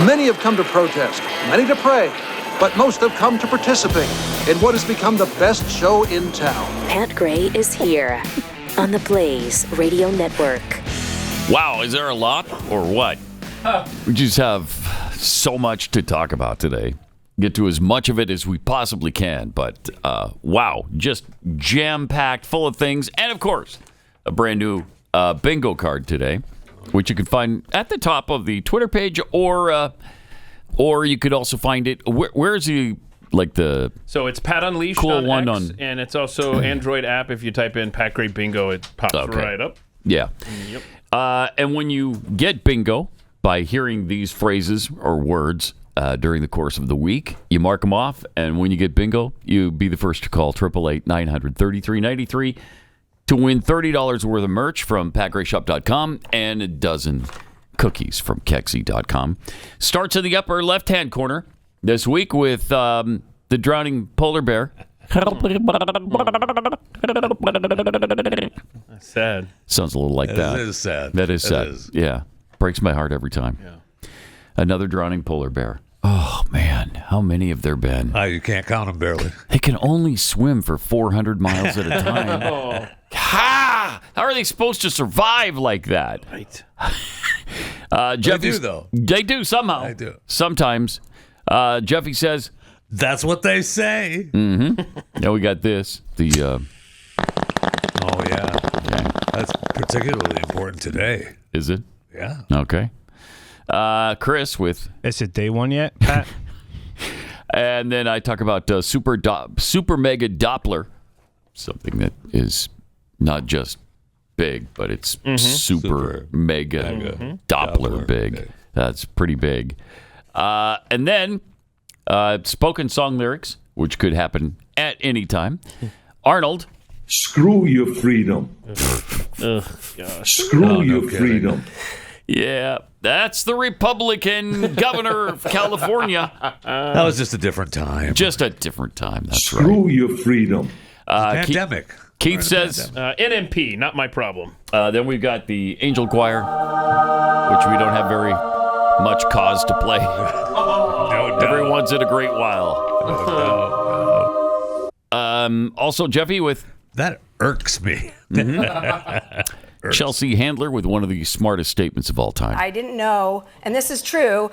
Many have come to protest, many to pray, but most have come to participate in what has become the best show in town. Pat Gray is here on the Blaze Radio Network. Wow, is there a lot or what? We just have so much to talk about today. Get to as much of it as we possibly can, but wow, just jam-packed full of things. And of course, a brand new bingo card today, which you can find at the top of the Twitter page, or you could also find it. Where's the So it's Pat Unleashed cool on one X, and it's also Android app. If you type in Pat Gray Bingo, it pops right up. Yeah. Yep. And when you get bingo by hearing these phrases or words during the course of the week, you mark them off, and when you get bingo, you be the first to call 888-900-3393 to win $30 worth of merch from PatGrayShop.com and a dozen cookies from Kexi.com. Starts in the upper left-hand corner this week with the drowning polar bear. That's sad. Sounds a little like that. That is sad. That is sad. Yeah. Breaks my heart every time. Yeah. Another drowning polar bear. Oh, man. How many have there been? You can't count them barely. They can only swim for 400 miles at a time. How are they supposed to survive like that? Right. Jeffy, They do, though. They do somehow. They do. Sometimes. Jeffy says... That's what they say. Mm-hmm. Now we got this. Oh, yeah. Okay. That's particularly important today. Is it? Yeah. Okay. Chris with... Is it day one yet, Pat? And then I talk about super mega Doppler, something that is not just big, but it's super mega Doppler big. That's pretty big. And then spoken song lyrics, which could happen at any time. Arnold. Screw your freedom. Screw your freedom. Yeah, that's the Republican governor of California. That was just a different time. Just a different time. That's right. Screw your freedom. Pandemic. Keith says, NMP, not my problem. Then we've got the Angel Choir, which we don't have very much cause to play. No, every once in a great while. Also, Jeffy with... That irks me. Chelsea Handler with one of the smartest statements of all time. I didn't know, and this is true,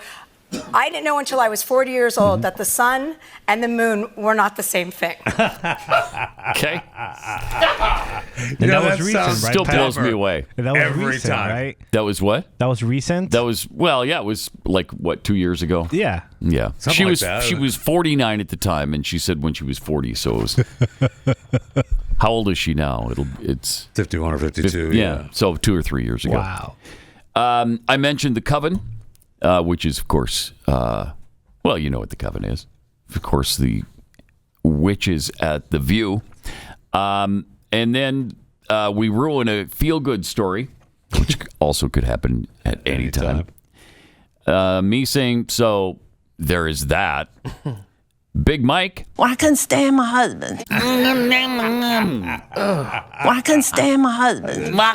I didn't know until I was 40 years old that the sun and the moon were not the same thing. Okay. And that was recent, right? Still blows me away. And that was Every recent, time. right? That was what? That was recent? That was, well, yeah, it was like, what, 2 years ago? Yeah. Yeah. Something She like was that. She was 49 at the time, and she said when she was 40, so it was... How old is she now? It's 51 or 52. Yeah, so 2 or 3 years ago. Wow. I mentioned the Coven, which is, of course, well, you know what the Coven is. Of course, the witches at the View. And then we ruin a feel-good story, which also could happen at any time. Me saying, so there is that. Big Mike. Well, I couldn't stand my husband. Well, I couldn't stand my husband. Well, I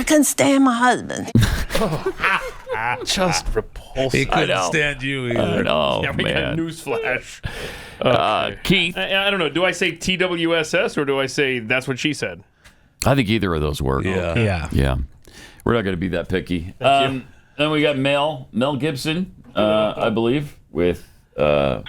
couldn't stand my husband. Just repulsive. He couldn't stand you either. I know, Yeah, we got man. newsflash. Keith. I don't know. Do I say TWSS or do I say that's what she said? I think either of those work. Yeah. Yeah. We're not going to be that picky. Thank you. Then we got Mel Gibson, I believe, with this.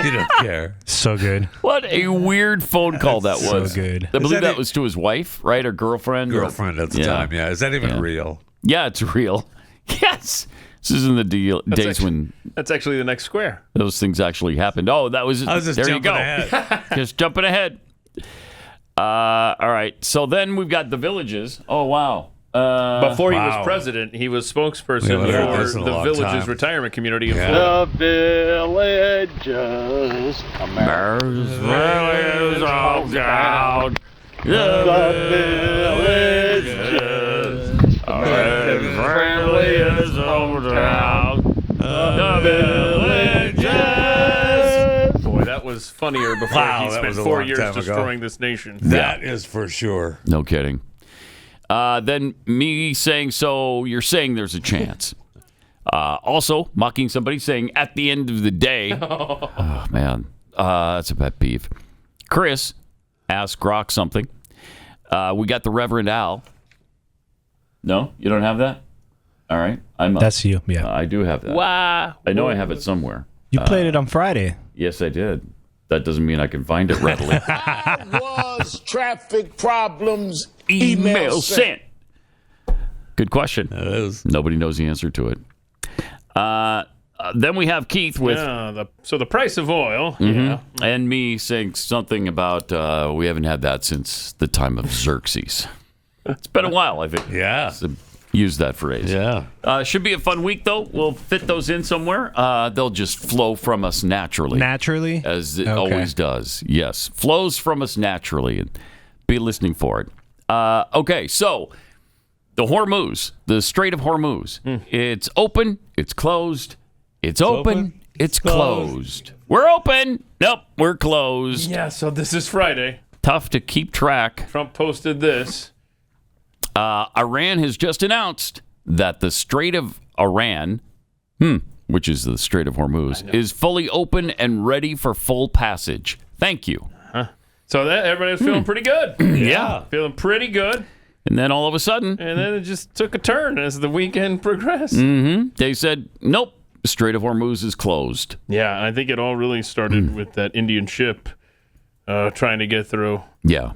You don't care. So good. What a weird phone call that So was. good. I believe that that was to his wife, right? Or girlfriend? Girlfriend at the time, yeah. Is that even real? Yeah, it's real. Yes. This is in the days when That's actually the next square. those things actually happened. Oh, that was I was just there you jumping go. ahead. Just jumping ahead. All right. So then we've got the Villages. Oh, wow. Before he was Wow. president, he was We spokesperson haven't heard this for in a the long Villages time. retirement community in Yeah. Florida. Villages. Villages all down. The Villages. friendly as the villages. Boy, that was funnier before he spent 4 years destroying this nation. That is for sure. No kidding. Then me saying, so you're saying there's a chance. Also, mocking somebody saying, at the end of the day. Oh, man. That's a pet peeve. Chris asked Grok something. We got the Reverend Al. No? You don't have that? All right. That's you, yeah. I do have that. Wow. I know I have it somewhere. You played it on Friday. Yes, I did. That doesn't mean I can find it readily. Was traffic problems Email sent. Good question. It is. Nobody knows the answer to it. Then we have Keith with... So the price of oil. Yeah. And me saying something about we haven't had that since the time of Xerxes. It's been a while, I think. Yeah. Use that phrase. Yeah. Should be a fun week, though. We'll fit those in somewhere. They'll just flow from us naturally. Naturally? As it always does. Yes. Flows from us naturally. And be listening for it. Okay, so the Hormuz, the Strait of Hormuz. It's open. It's closed. It's open. It's closed. We're open. Nope, we're closed. Yeah, so this is Friday. Tough to keep track. Trump posted this. Iran has just announced that the Strait of Iran, which is the Strait of Hormuz, is fully open and ready for full passage. Thank you. So everybody was feeling pretty good. Yeah. Feeling pretty good. And then all of a sudden... And then it just took a turn as the weekend progressed. They said, nope, the Strait of Hormuz is closed. Yeah, I think it all really started with that Indian ship trying to get through. Yeah,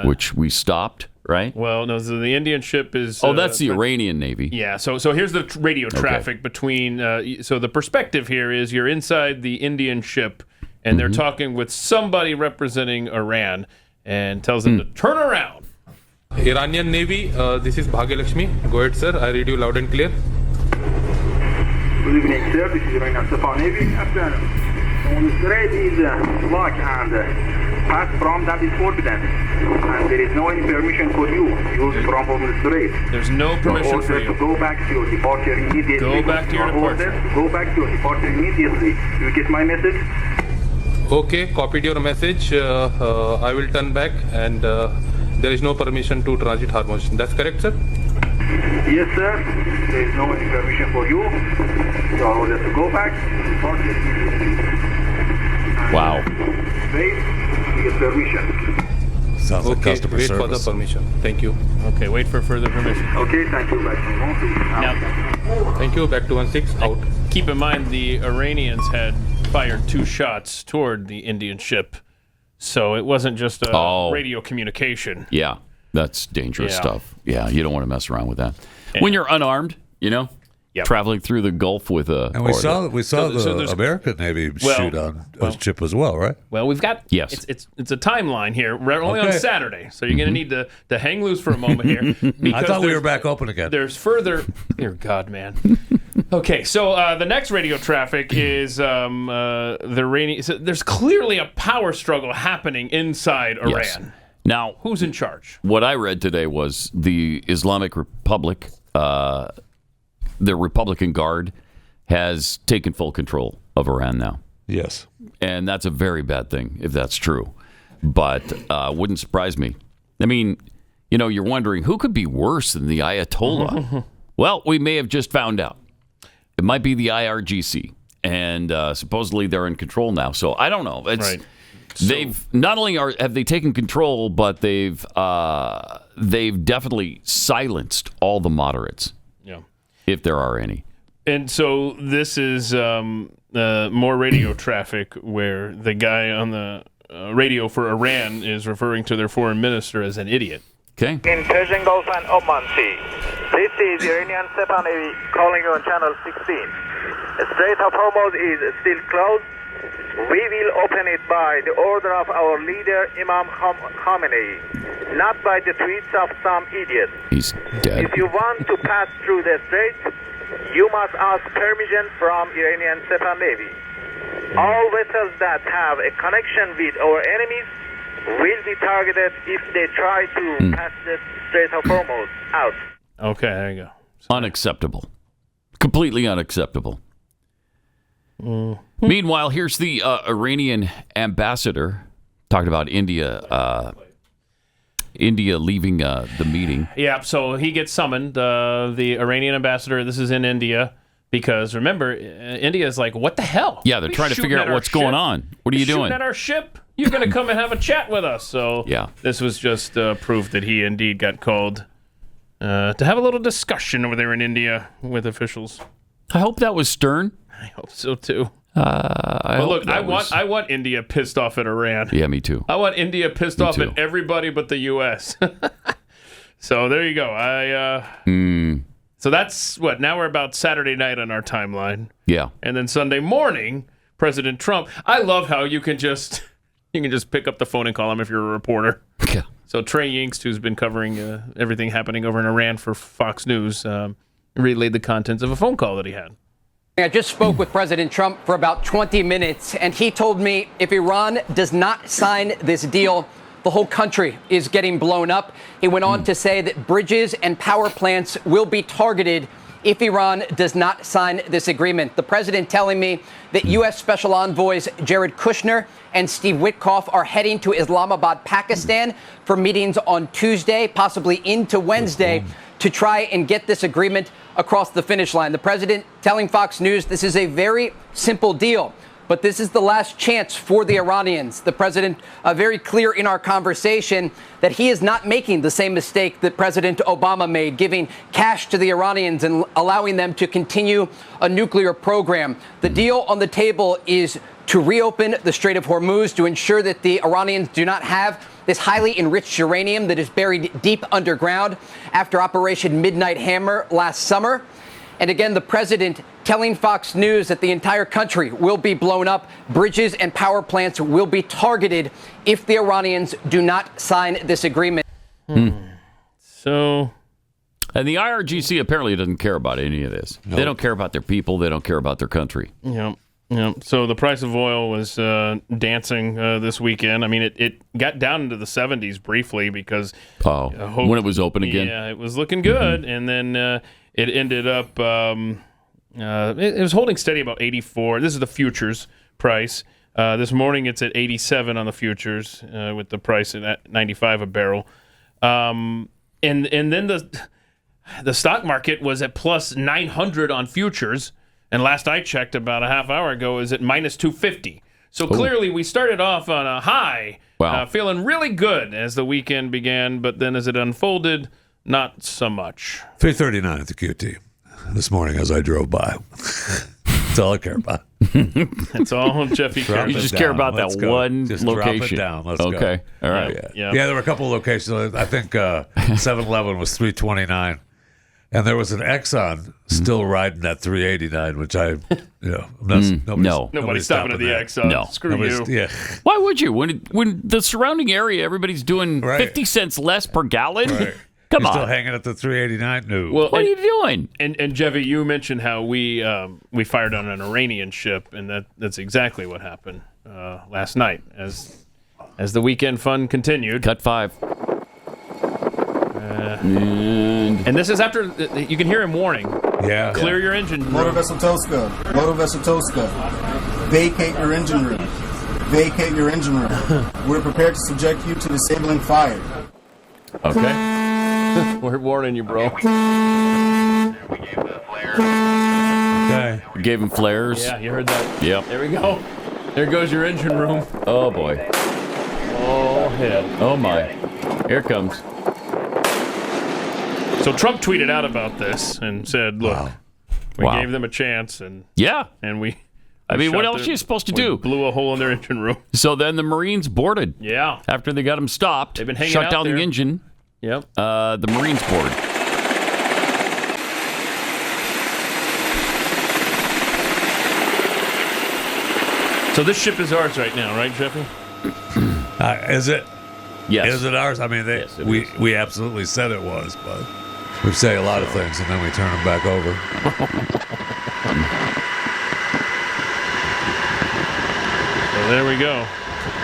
which we stopped, right? Well, no, so the Indian ship is... that's the Iranian Navy. Yeah, so here's the radio traffic between... so the perspective here is you're inside the Indian ship, and they're talking with somebody representing Iran, and tells them to turn around. Iranian Navy, this is Bhagyalakshmi. Go ahead, sir. I read you loud and clear. Good evening, sir. This is Iranian Navy. On the strait is locked and pass from that is forbidden. And there is no any permission for you to use from the strait. There's no permission for you. To go back to your departure immediately. Go back to your departure. Go back to your departure immediately. You get my message? Okay, copied your message. I will turn back and there is no permission to transit Hormuz. That's correct, sir? Yes, sir. There is no any permission for you. You are ordered to go back. Wow. Wait to get permission. Sounds like customer wait service. for the permission. Thank you. Okay, wait for further permission. Okay, thank you. Back to 16. Now, thank you. Back to 16. Out. Keep in mind the Iranians had fired 2 shots toward the Indian ship. So it wasn't just a radio communication. Yeah, that's dangerous stuff. Yeah, you don't want to mess around with that. When you're unarmed, traveling through the Gulf with a... And we saw the American Navy shoot on a ship as well, right? Well, we've got... Yes. It's a timeline here. We're only on Saturday, so you're going to need to hang loose for a moment here. I thought we were back open again. There's further... Dear God, man. Okay, so the next radio traffic is the Iranian... So there's clearly a power struggle happening inside Iran. Yes. Now... Who's in charge? What I read today was the Islamic Republic... the Republican Guard has taken full control of Iran now. Yes. And that's a very bad thing, if that's true. But wouldn't surprise me. I mean, you're wondering, who could be worse than the Ayatollah? Well, we may have just found out. It might be the IRGC. And supposedly they're in control now. So I don't know. It's, right. They've not only have they taken control, but they've definitely silenced all the moderates. Yeah. If there are any. And so this is more radio traffic where the guy on the radio for Iran is referring to their foreign minister as an idiot. Okay. In Persian Gulf and Oman Sea. This is Iranian Navy calling you on channel 16. The Strait of Hormuz is still closed. We will open it by the order of our leader, Imam Khamenei, not by the tweets of some idiot. He's dead. If you want to pass through the strait, you must ask permission from Iranian Navy. All vessels that have a connection with our enemies will be targeted if they try to pass the Strait of Hormuz out. Okay, there you go. Unacceptable. Completely unacceptable. Meanwhile, here's the Iranian ambassador talking about India leaving the meeting. Yeah, so he gets summoned, the Iranian ambassador. This is in India because, remember, India is like, what the hell? Yeah, they're trying to figure out what's going on. What are you doing? Shooting at our ship? You're going to come and have a chat with us. So yeah. This was just proof that he indeed got called to have a little discussion over there in India with officials. I hope that was stern. I hope so, too. Look, I want India pissed off at Iran. Yeah, me too. I want India pissed off at everybody but the U.S. So there you go. So that's what. Now we're about Saturday night on our timeline. Yeah. And then Sunday morning, President Trump. I love how you can just pick up the phone and call him if you're a reporter. Yeah. So Trey Yingst, who's been covering everything happening over in Iran for Fox News, relayed the contents of a phone call that he had. I just spoke with President Trump for about 20 minutes, and he told me if Iran does not sign this deal, the whole country is getting blown up. He went on to say that bridges and power plants will be targeted if Iran does not sign this agreement. The president telling me that U.S. Special Envoys Jared Kushner and Steve Witkoff are heading to Islamabad, Pakistan for meetings on Tuesday, possibly into Wednesday, to try and get this agreement across the finish line. The president telling Fox News this is a very simple deal, but this is the last chance for the Iranians. The president very clear in our conversation that he is not making the same mistake that President Obama made, giving cash to the Iranians and allowing them to continue a nuclear program. The deal on the table is to reopen the Strait of Hormuz to ensure that the Iranians do not have this highly enriched uranium that is buried deep underground after Operation Midnight Hammer last summer. And again, the president telling Fox News that the entire country will be blown up. Bridges and power plants will be targeted if the Iranians do not sign this agreement. So, and the IRGC apparently doesn't care about any of this. Nope. They don't care about their people. They don't care about their country. Yeah. Yeah. So the price of oil was dancing this weekend. I mean, it got down into the 70s briefly because when it was open again. Yeah, it was looking good, and then it ended up it was holding steady about 84. This is the futures price. This morning it's at 87 on the futures with the price at 95 a barrel. And then the stock market was at plus 900 on futures. And last I checked about a half hour ago is at minus 250. So clearly we started off on a high, feeling really good as the weekend began. But then as it unfolded, not so much. 339 at the QT this morning as I drove by. That's all I care about. That's all Jeffy cares. You just care about that one just location. Drop it down. Let's go. Okay. All right. Yeah, there were a couple of locations. I think 7-Eleven was 329. And there was an Exxon still riding at 389, which nobody's stopping at the Exxon. No. Screw you. Yeah. Why would you? When the surrounding area, everybody's doing 50 cents less per gallon. Right. Come You're on. Still hanging at the 389? No. Well, what are you doing? And Jeffy, you mentioned how we fired on an Iranian ship, and that's exactly what happened last night as the weekend fun continued. Cut 5. And this is after you can hear him warning. Yeah. Clear your engine room. Motor vessel Touska. Motor vessel Touska. Vacate your engine room. Vacate your engine room. We're prepared to subject you to disabling fire. Okay. We're warning you, bro. Okay. We gave him flares. Yeah, you heard that. Yep. There we go. There goes your engine room. Oh, boy. Oh, hell. Oh, my. Here it comes. So Trump tweeted out about this and said, look, we gave them a chance. And we... I mean, what else are you supposed to do? Blew a hole in their engine room. So then the Marines boarded. Yeah. After they got them stopped. They've been hanging shut out down there. the engine. Yep. The Marines boarded. So this ship is ours right now, right, Jeffy? Is it? Yes. Is it ours? I mean, yes, we absolutely said it was, but we say a lot of things and then we turn them back over. So there we go.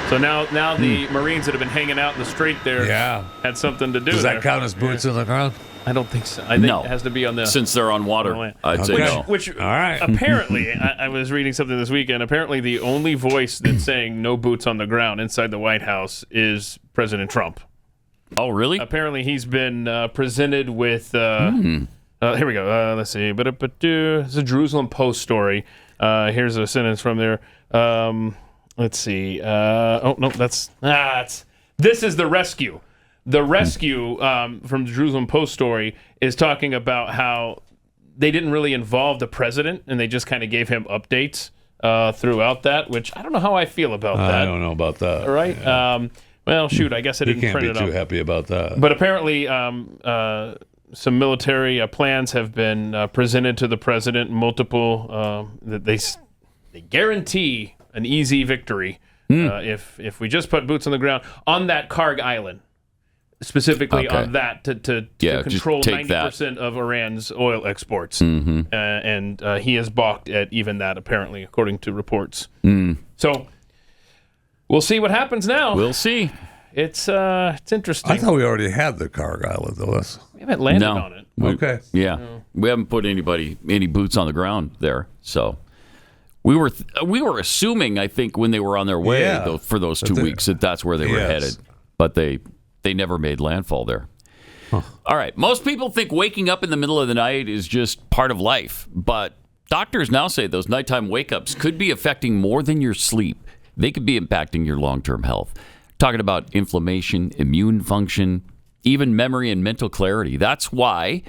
So now the Marines that have been hanging out in the strait there had something to do. Does there. that count as boots in the ground? I don't think so. I think No. it has to be on the... Since they're on water, I'd say no. Which All right. apparently, I was reading something this weekend, apparently the only voice that's saying no boots on the ground inside the White House is President Trump. Oh, really? Apparently he's been presented with... here we go. Let's see. It's a Jerusalem Post story. Here's a sentence from there. Let's see. This is the rescue. The rescue from the Jerusalem Post story is talking about how they didn't really involve the president, and they just kind of gave him updates throughout that, which I don't know how I feel about that. I don't know about that. Right? Yeah. Well, shoot, I guess I didn't print it up. You can't be too happy about that. But apparently some military plans have been presented to the president, multiple, that they guarantee an easy victory if we just put boots on the ground on that Karg Island. Specifically on that to control 90% of Iran's oil exports. And he has balked at even that, apparently, according to reports. So we'll see what happens now. We'll see. It's interesting. I thought we already had the Karg Island, though. We haven't landed on it. Okay. We haven't put any boots on the ground there. So we were assuming, I think, when they were on their way for those 2 weeks, that's where they were headed. But they never made landfall there. All right. Most people think waking up in the middle of the night is just part of life. But doctors now say those nighttime wake-ups could be affecting more than your sleep. They could be impacting your long-term health. Talking about inflammation, immune function, even memory and mental clarity. That's why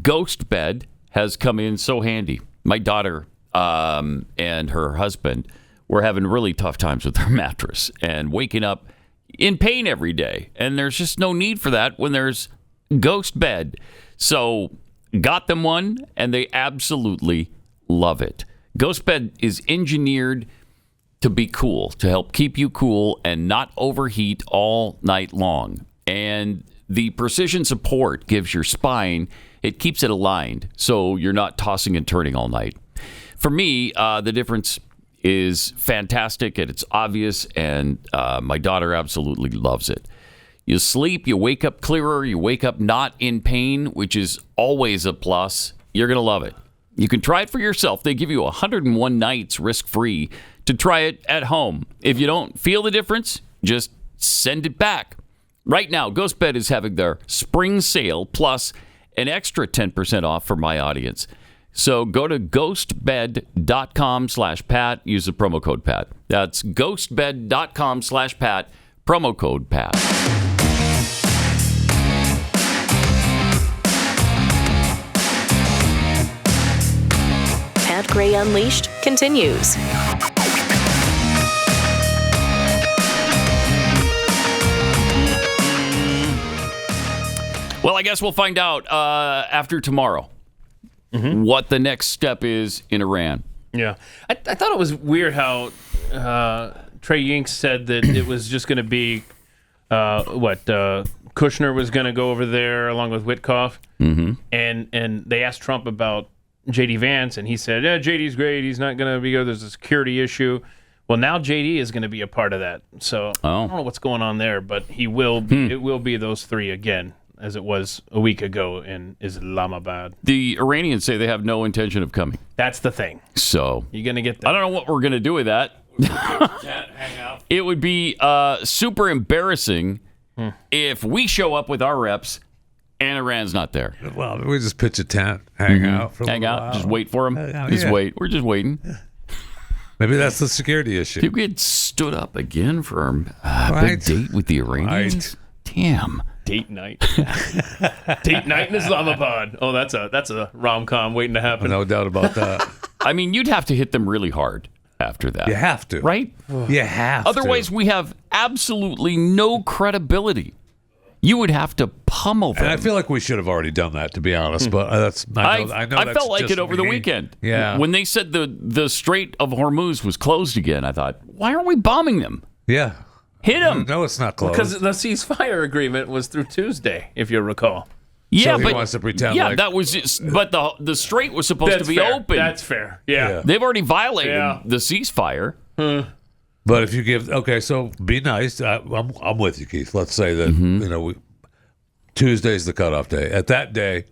Ghost Bed has come in so handy. My daughter and her husband were having really tough times with their mattress and waking up in pain every day. And there's just no need for that when there's Ghost Bed. So got them one, and they absolutely love it. Ghost Bed is engineered to be cool, to help keep you cool and not overheat all night long. And the precision support gives your spine, it keeps it aligned so you're not tossing and turning all night. For me, the difference is fantastic, and it's obvious, and my daughter absolutely loves it. You sleep, you wake up clearer, you wake up not in pain, which is always a plus. You're going to love it. You can try it for yourself. They give you 101 nights risk-free to try it at home. If you don't feel the difference, just send it back. Right now, Ghost Bed is having their spring sale plus an extra 10% off for my audience. So go to ghostbed.com/Pat. Use the promo code Pat. That's ghostbed.com/Pat. Promo code Pat. Pat Gray Unleashed continues. Well, I guess we'll find out after tomorrow what the next step is in Iran. Yeah. I thought it was weird how Trey Yinks said that it was just going to be, Kushner was going to go over there along with Witkoff. And they asked Trump about J.D. Vance, and he said, yeah, J.D.'s great. He's not going to be good. There's a security issue. Well, now J.D. is going to be a part of that. So I don't know what's going on there, but he will be, it will be those three again, as it was a week ago in Islamabad. The Iranians say they have no intention of coming. That's the thing. So you're going to get that. I don't know what we're going to do with that. Hang out. It would be super embarrassing if we show up with our reps and Iran's not there. Well, we just pitch a tent, hang out for a hang little out, while. just wait for them. Wait. We're just waiting. Maybe that's the security issue. People get stood up again for a big date with the Iranians. Damn. Date night. Date night in Islamabad. Oh, that's a rom-com waiting to happen. No doubt about that. I mean, you'd have to hit them really hard after that. You have to. Right? You have Otherwise, we have absolutely no credibility. You would have to pummel them. And I feel like we should have already done that, to be honest. But I know I that's felt like just it over the me. weekend. Yeah. When they said the Strait of Hormuz was closed again, I thought, why aren't we bombing them? Yeah. Hit them. No, it's not closed. Because the ceasefire agreement was through Tuesday, if you recall. Yeah, so but he wants to pretend yeah, like that was just, but the strait was supposed to be open. That's fair. Yeah. They've already violated the ceasefire. But if you give so be nice. I'm with you, Keith. Let's say that Tuesday's the cutoff day. At that day,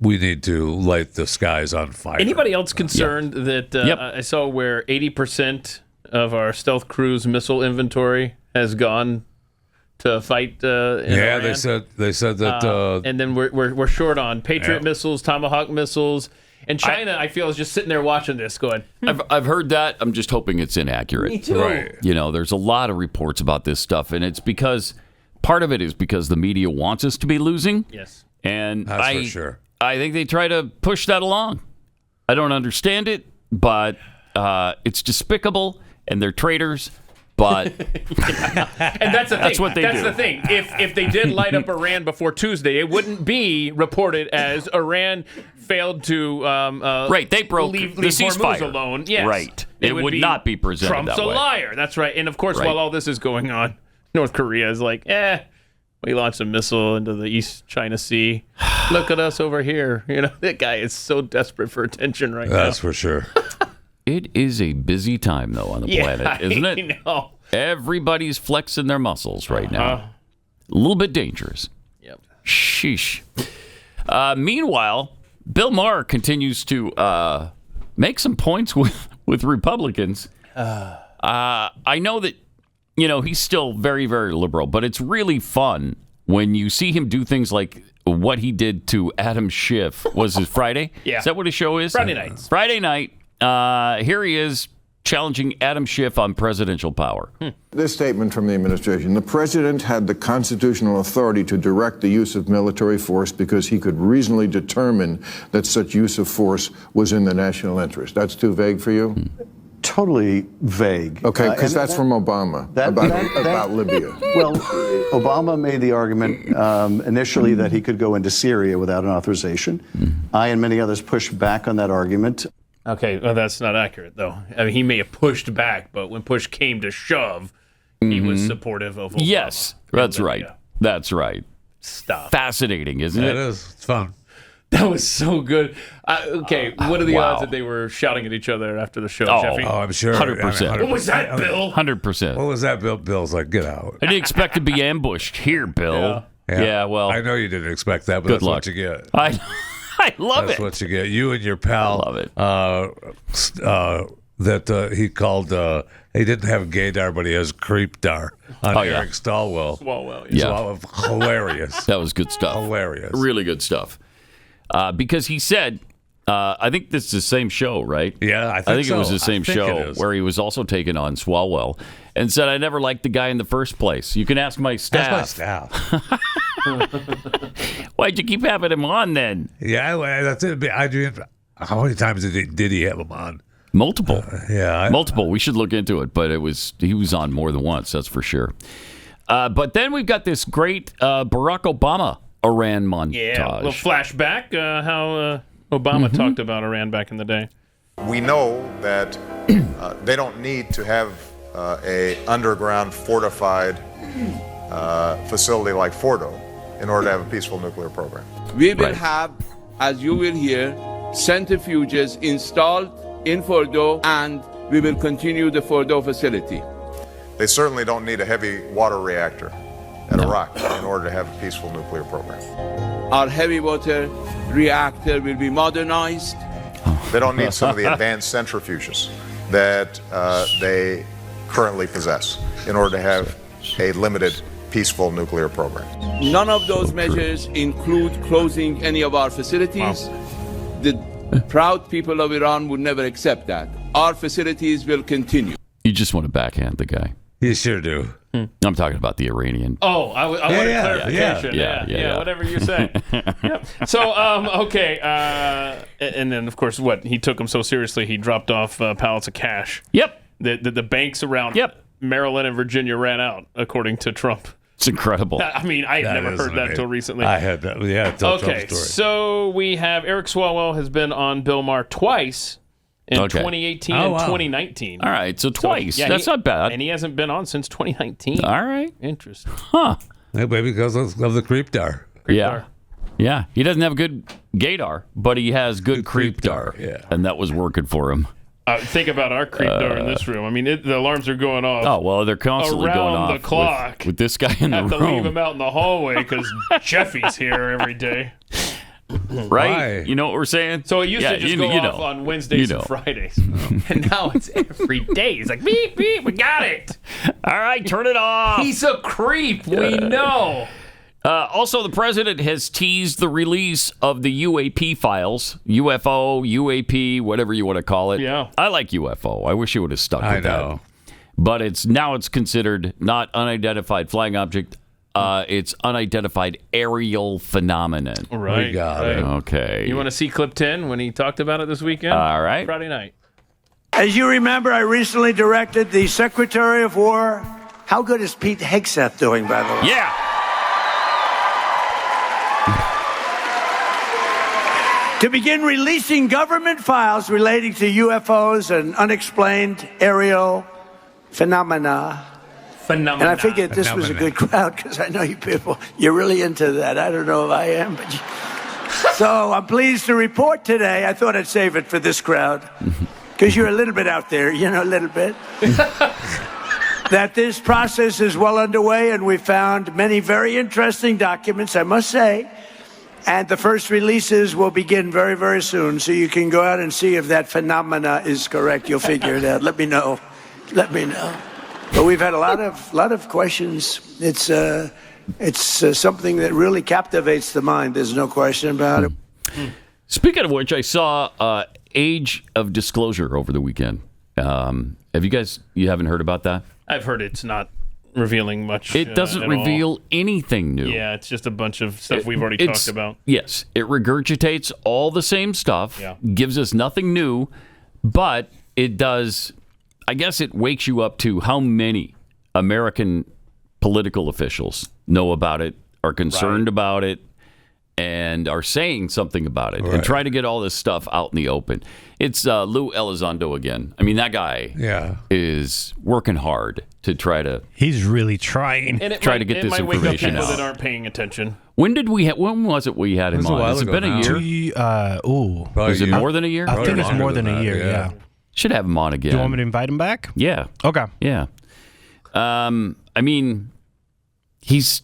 we need to light the skies on fire. Anybody else concerned that I saw where 80% of our stealth cruise missile inventory has gone to fight in Iran? they said that and then we're short on Patriot missiles, Tomahawk missiles, and China I feel is just sitting there watching this going, I've heard that. I'm just hoping it's inaccurate. Me too. Right. You know, there's a lot of reports about this stuff, and it's because part of it is because the media wants us to be losing. Yes. And That's for sure. I think they try to push that along. I don't understand it, but it's despicable, and they're traitors. But and that's the thing. That's what they That's do. the thing. If they did light up Iran before Tuesday, it wouldn't be reported as Iran failed to right. They broke leave the Hormuz ceasefire alone. Yes. Right. It would not be presented Trump's that a way. liar. That's right. And of course, Right. while all this is going on, North Korea is like, we launched a missile into the East China Sea. Look at us over here. You know, that guy is so desperate for attention right now. That's for sure. It is a busy time, though, on the planet, isn't it? I know. Everybody's flexing their muscles right now. A little bit dangerous. Yep. Sheesh. Meanwhile, Bill Maher continues to make some points with Republicans. I know that, he's still very, very liberal, but it's really fun when you see him do things like what he did to Adam Schiff. Was it Friday? Yeah. Is that what his show is? Friday nights. Friday night. Here he is challenging Adam Schiff on presidential power. This statement from the administration: the president had the constitutional authority to direct the use of military force because he could reasonably determine that such use of force was in the national interest. That's too vague for you? Totally vague. Okay, because that's from Obama about Libya. Well, Obama made the argument initially that he could go into Syria without an authorization. I and many others pushed back on that argument. Okay, well, that's not accurate, though. I mean, he may have pushed back, but when push came to shove, he was supportive of Obama. Yes, that's right. That's right. Stop. Fascinating, isn't it? It is. It's fun. That was so good. Okay, what are the odds that they were shouting at each other after the show, Jeffy? Oh, I'm sure. 100%. What was that, Bill? 100%. What was that, Bill? Bill's like, get out. I didn't expect to be ambushed here, Bill. Yeah, well. I know you didn't expect that, but good that's luck. what you get. I love That's it. what you get. You and your pal. I love it. That he called. He didn't have gaydar, but he has creepdar on Eric Swalwell. Hilarious. That was good stuff. Hilarious. Really good stuff. Because he said, I think this is the same show, right? Yeah, I think it was the same show it where he was also taking on Swalwell and said, I never liked the guy in the first place. You can ask my staff. That's my staff. Why'd you keep having him on then? Yeah, that's it. How many times did he have him on? Multiple. Multiple. We should look into it, but he was on more than once, that's for sure. But then we've got this great Barack Obama Iran montage. Yeah, a little flashback, how Obama talked about Iran back in the day. We know that they don't need to have a underground fortified facility like Fordo in order to have a peaceful nuclear program. We will have, as you will hear, centrifuges installed in Fordo, and we will continue the Fordo facility. They certainly don't need a heavy water reactor at Iraq in order to have a peaceful nuclear program. Our heavy water reactor will be modernized. They don't need some of the advanced centrifuges that they currently possess in order to have a limited peaceful nuclear program. None of those measures include closing any of our facilities. The proud people of Iran would never accept that. Our facilities will continue. You just want to backhand the guy. You sure do. I'm talking about the Iranian. Oh, I wanted clarification. Yeah, whatever you say. Yep. So, okay. And then, of course, he took him so seriously, he dropped off pallets of cash. Yep. The banks around Maryland and Virginia ran out, according to Trump. It's incredible. I mean, I had never heard that until recently. I had that. Yeah, tell okay, Trump's story. So we have Eric Swalwell has been on Bill Maher twice in 2018 and 2019. All right, so twice. So, that's not bad. And he hasn't been on since 2019. All right. Interesting. Huh. Yeah, maybe because of the creepdar. Yeah. He doesn't have good gaydar, but he has good creepdar. Yeah. And that was working for him. Think about our creep door in this room. I mean, the alarms are going off. Oh, well, they're constantly going off. Around the clock. With this guy in the room. Have to leave him out in the hallway because Jeffy's here every day. Right? Why? You know what we're saying? So it used to just go off on Wednesdays and Fridays. And now it's every day. He's like, beep, beep, we got it. All right, turn it off. He's a creep. We know. Also, the president has teased the release of the UAP files. UFO, UAP, whatever you want to call it. Yeah. I like UFO. I wish he would have stuck with know. that. But it's considered not unidentified flying object. It's unidentified aerial phenomenon. Right. We got it. Okay. You want to see clip 10 when he talked about it this weekend? All right. Friday night. As you remember, I recently directed the Secretary of War. How good is Pete Hegseth doing, by the way? Yeah. To begin releasing government files relating to UFOs and unexplained aerial phenomena. And I figured this was a good crowd because I know you people, you're really into that. I don't know if I am, but so I'm pleased to report today. I thought I'd save it for this crowd because you're a little bit out there, a little bit. That this process is well underway, and we found many very interesting documents, I must say. And the first releases will begin very, very soon, so you can go out and see if that phenomena is correct. You'll figure it out. Let me know. But we've had a lot of questions. It's something that really captivates the mind. There's no question about it. Speaking of which, I saw Age of Disclosure over the weekend. Have you haven't heard about that? I've heard it's not revealing much. It doesn't reveal anything new. Yeah, it's just a bunch of stuff we've already talked about. Yes, it regurgitates all the same stuff, gives us nothing new, but it does, I guess it wakes you up to how many American political officials know about it, are concerned about it, and are saying something about it, and try to get all this stuff out in the open. It's Lou Elizondo again. I mean, that guy is working hard to try to... He's really trying. And to get this information wake up people out. that aren't paying attention. When was it we had him on? Has it been a year? Is it more than a year? I think it's more than a year, yeah. Should have him on again. Do you want me to invite him back? Yeah. Okay. Yeah. I mean, he's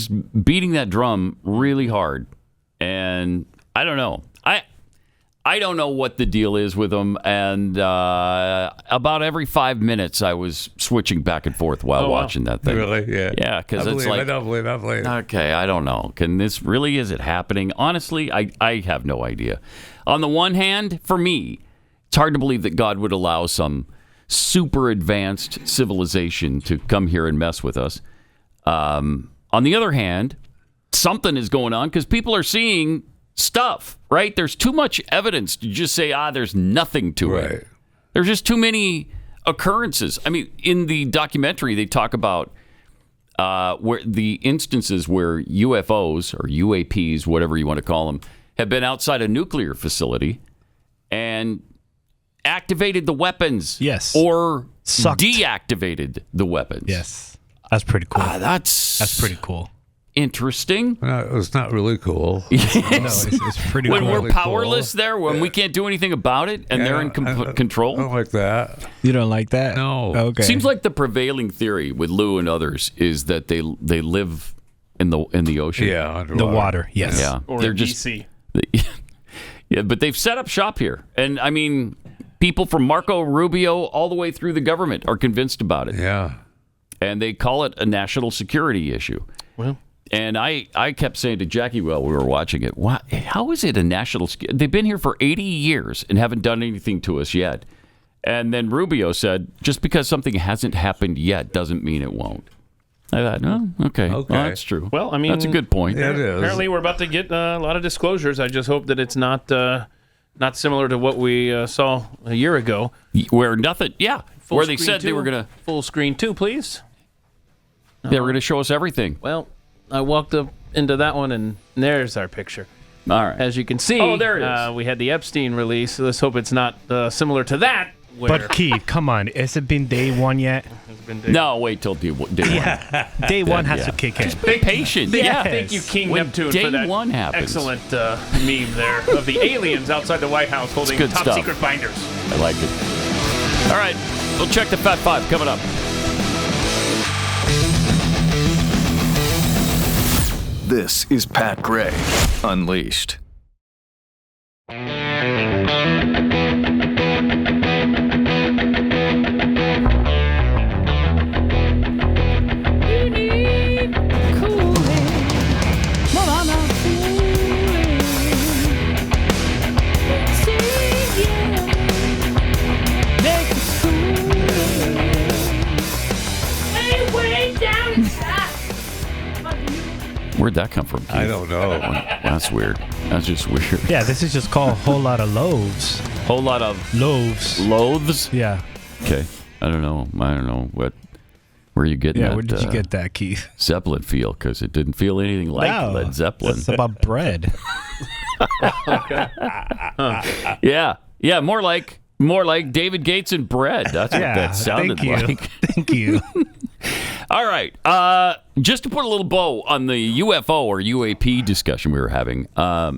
beating that drum really hard, and I don't know. I don't know what the deal is with him, and about every 5 minutes I was switching back and forth while watching that thing. Really? Yeah. Yeah, because it's like... I don't believe. Okay, I don't know. Is it happening? Honestly, I have no idea. On the one hand, for me, it's hard to believe that God would allow some super advanced civilization to come here and mess with us. On the other hand, something is going on because people are seeing stuff, right? There's too much evidence to just say, there's nothing to it. There's just too many occurrences. I mean, in the documentary, they talk about where the instances where UFOs or UAPs, whatever you want to call them, have been outside a nuclear facility and activated the weapons. Yes. Or deactivated the weapons. Yes. That's pretty cool. That's pretty cool. Interesting. It's not really cool. Yes. It's pretty when cool. we're powerless there, when we can't do anything about it, and they're in control. I don't like that. You don't like that? No. Okay. Seems like the prevailing theory with Lou and others is that they live in the ocean. Yeah, underwater. The water. Yes. Yeah. Or they're in just DC. Yeah, but they've set up shop here, and I mean, people from Marco Rubio all the way through the government are convinced about it. Yeah. And they call it a national security issue. Well. And I kept saying to Jackie while we were watching it, how is it a national security? They've been here for 80 years and haven't done anything to us yet. And then Rubio said, just because something hasn't happened yet doesn't mean it won't. I thought, okay. Well, that's true. Well, I mean, that's a good point. It is. Apparently, we're about to get a lot of disclosures. I just hope that it's not similar to what we saw a year ago. Where nothing, where they said they were going to... Full screen 2, please. They were going to show us everything. Well, I walked up into that one, and there's our picture. All right. As you can see, there it is. We had the Epstein release, so let's hope it's not similar to that. But Keith, come on, has it been day one yet? No, wait till day one. Day one has to kick in. Just be patient. Yeah. Thank you, King when Neptune, day for that one happens. excellent meme there of the aliens outside the White House holding top stuff. secret binders. I like it. All right, we'll check the Fat Five coming up. This is Pat Gray Unleashed. Where'd that come from? I don't know. That's weird. That's just weird. Yeah, this is just called Whole Lot of Loaves. Whole lot of Loaves. loathes. Yeah. Okay. I don't know where you getting that. Yeah, where did you get that, Keith? Zeppelin feel, because it didn't feel anything like Led Zeppelin. It's about bread. Yeah, more like David Gates and bread. That's what that sounded like. Thank you. All right. Just to put a little bow on the UFO or UAP discussion we were having,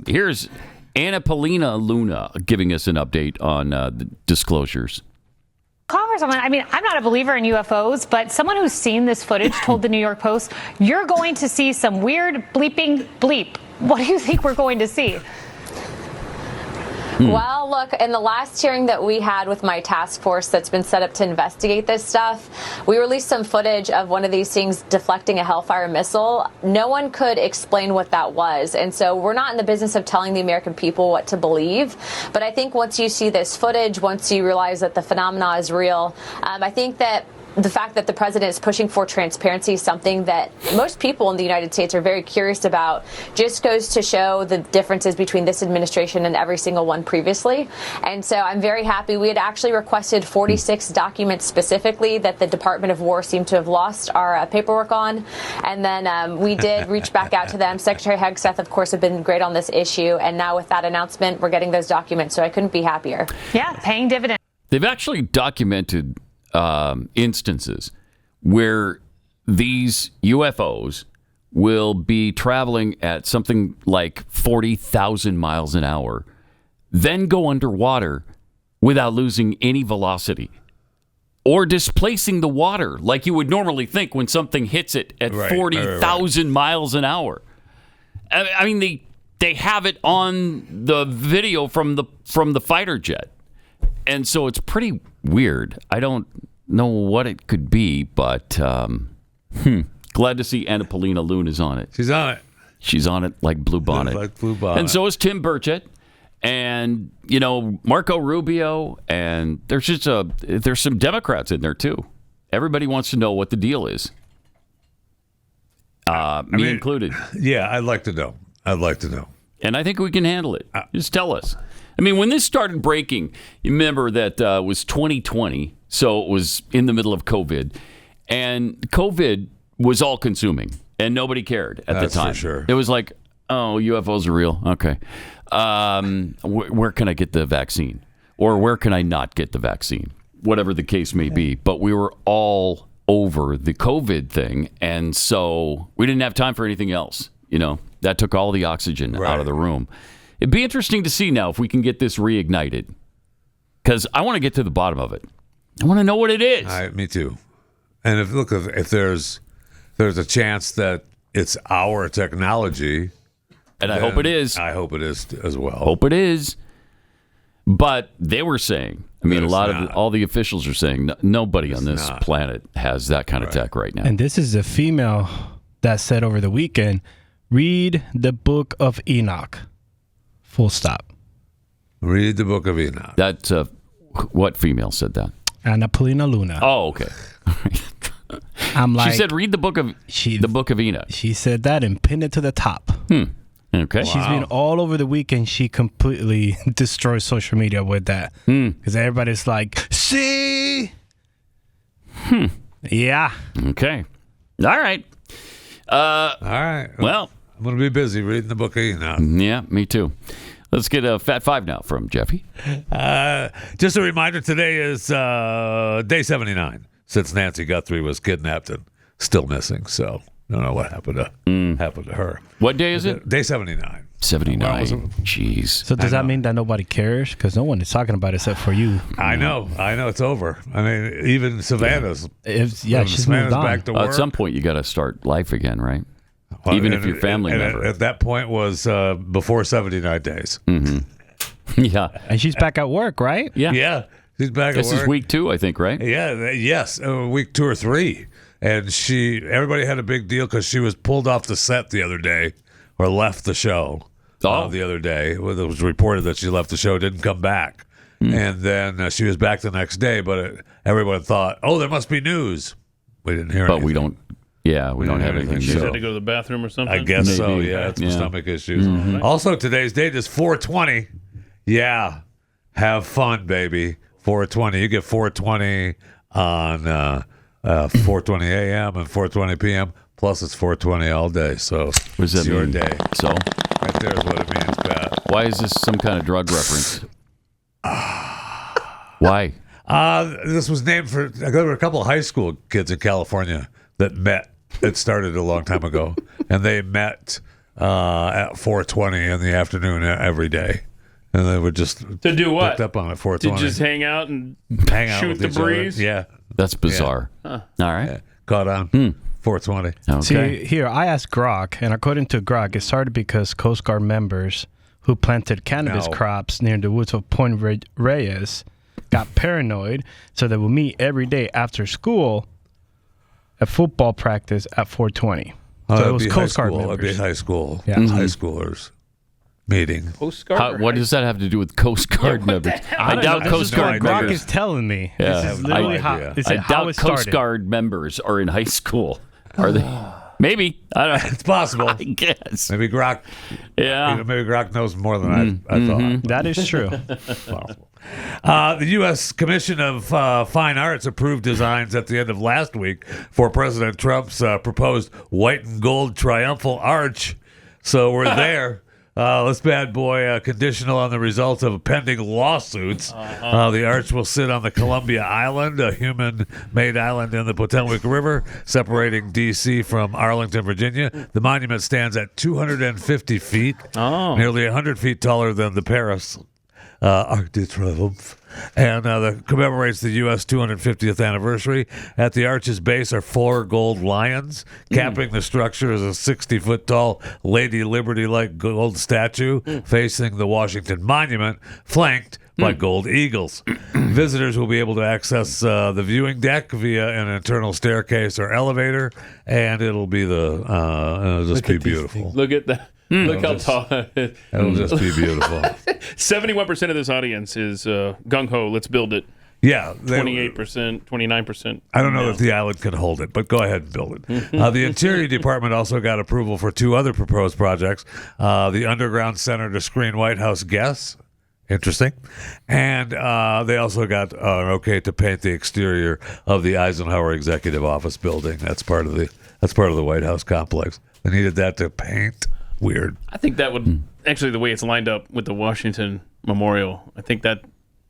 here's Anna Luna giving us an update on the disclosures. Congresswoman, I mean, I'm not a believer in UFOs, but someone who's seen this footage told the New York Post, you're going to see some weird bleeping bleep. What do you think we're going to see? Well, look, in the last hearing that we had with my task force that's been set up to investigate this stuff, we released some footage of one of these things deflecting a Hellfire missile. No one could explain what that was. And so we're not in the business of telling the American people what to believe. But I think once you see this footage, once you realize that the phenomena is real, I think that the fact that the president is pushing for transparency is something that most people in the United States are very curious about. Just goes to show the differences between this administration and every single one previously. And so I'm very happy. We had actually requested 46 documents specifically that the Department of War seemed to have lost our paperwork on. And then we did reach back out to them. Secretary Hegseth, of course, have been great on this issue. And now with that announcement, we're getting those documents. So I couldn't be happier. Yeah, paying dividends. They've actually documented instances where these UFOs will be traveling at something like 40,000 miles an hour, then go underwater without losing any velocity or displacing the water like you would normally think when something hits it at 40,000 miles an hour. I mean, they have it on the video from the fighter jet. And so it's pretty weird. I don't know what it could be, but glad to see Anna Luna is on it. She's on it. She's on it like Blue Bonnet. Like Blue Bonnet. And so is Tim Burchett. And, Marco Rubio. And there's some Democrats in there, too. Everybody wants to know what the deal is. Me included. Yeah, I'd like to know. And I think we can handle it. Just tell us. I mean, when this started breaking, you remember that it was 2020, so it was in the middle of COVID, and COVID was all-consuming, and nobody cared at the time. For sure. It was like, oh, UFOs are real. Okay. Where can I get the vaccine? Or where can I not get the vaccine? Whatever the case may be. But we were all over the COVID thing, and so we didn't have time for anything else. That took all the oxygen out of the room. It'd be interesting to see now if we can get this reignited, because I want to get to the bottom of it. I want to know what it is. Me too. And if there's a chance that it's our technology, and I hope it is. I hope it is as well. Hope it is. But they were saying, all the officials are saying, nobody on this planet has that kind of tech right now. And this is a female that said over the weekend, read the Book of Enoch. Full stop. Read the Book of Enoch. That's what female said that? Anna Luna. Oh, okay. I'm like, she said, read the Book of Enoch. She said that and pinned it to the top. Okay. She's been all over the weekend. She completely destroys social media with that. Because everybody's like, see? Yeah. Okay. All right. All right. Well, I'm going to be busy reading the Book of Enoch. Yeah, me too. Let's get a Fat Five now from Jeffy. Just a reminder, today is day 79 since Nancy Guthrie was kidnapped and still missing. So I don't know what happened to her. What day is it? Day 79. 79. Jeez. So does that mean that nobody cares? Because no one is talking about it except for you. I know. It's over. I mean, even Savannah's. She's moved on. Back to work. At some point, you got to start life again, right? Even if you're family member. At that point was before 79 days. Mm-hmm. Yeah. And she's back at work, right? Yeah. She's back at work. This is week 2, I think, right? Yeah. Yes. Week 2 or 3. And everybody had a big deal because she was pulled off the set the other day or left the show the other day. It was reported that she left the show, didn't come back. And then she was back the next day, but everyone thought, there must be news. We didn't hear anything. But we don't. Yeah, we don't have anything. She had to go to the bathroom or something? I guess Maybe. so, yeah. It's stomach issues. Mm-hmm. Also, today's date is 420. Yeah. Have fun, baby. 420. You get 420 on 4:20 a.m. and 4:20 p.m. Plus, it's 420 all day. So what does that it's your mean? day. So right there is what it means, Pat. Why is this some kind of drug reference? Why? This was named for. There were a couple of high school kids in California that met. It started a long time ago, and they met at 4:20 in the afternoon every day. And they would just to do what? Picked up on it 4:20. To just hang out and shoot with the each other. breeze. Yeah, that's bizarre. Huh. All right, yeah. Caught on 4:20. Okay. See, here I asked Grok, and according to Grok, it started because Coast Guard members who planted cannabis crops near the woods of Point Reyes got paranoid, so they would meet every day after school at football practice at 4:20. So it was Coast Guard members. It'd be high school. Yeah. High schoolers meeting. Coast Guard. What does that have to do with Coast Guard members? I doubt Coast Guard Grok members. is telling me. Yeah. This is literally how it Coast started. Guard members are in high school. Are they? Maybe. I don't know. It's possible. I guess. Maybe Grok. Yeah. Maybe Grok knows more than I thought. That is true. The U.S. Commission of Fine Arts approved designs at the end of last week for President Trump's proposed white and gold triumphal arch. So we're there. This bad boy conditional on the results of pending lawsuits. The arch will sit on the Columbia Island, a human-made island in the Potomac River, separating D.C. from Arlington, Virginia. The monument stands at 250 feet, nearly 100 feet taller than the Paris Arc de Triomphe, and commemorates the U.S. 250th anniversary. At the arch's base are 4 gold lions. Capping the structure is a 60-foot-tall Lady Liberty-like gold statue facing the Washington Monument, flanked by gold eagles. Visitors will be able to access the viewing deck via an internal staircase or elevator, and it'll be it'll just be beautiful. Look at that. Look how tall it is. It'll just be beautiful. 71% of this audience is gung-ho, let's build it. Yeah. 28%, 29%. I don't know if the island can hold it, but go ahead and build it. The Interior Department also got approval for 2 other proposed projects. The underground center to screen White House guests. Interesting. And they also got an okay to paint the exterior of the Eisenhower Executive Office building. That's part of the White House complex. They needed that to paint. Weird. I think that would actually, the way it's lined up with the Washington Memorial, I think that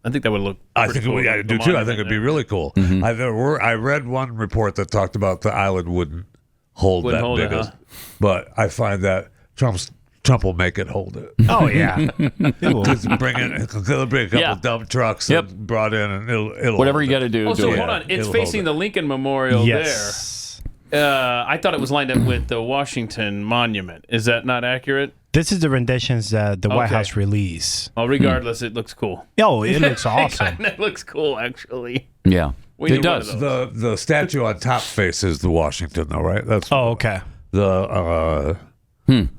would look. I think cool, I do too. I think it'd be really cool. I read one report that talked about the island wouldn't hold but I find that Trump will make it hold it. Oh yeah, he'll bring a couple dump trucks and brought in, and it'll whatever you got to do. So hold on, it's facing the Lincoln Memorial there. I thought it was lined up with the Washington Monument. Is that not accurate? This is the renditions that the White House released. Oh, regardless, it looks cool. Oh, it looks awesome. It looks cool, actually. Yeah, it does. The statue on top faces the Washington, though, right? That's okay. The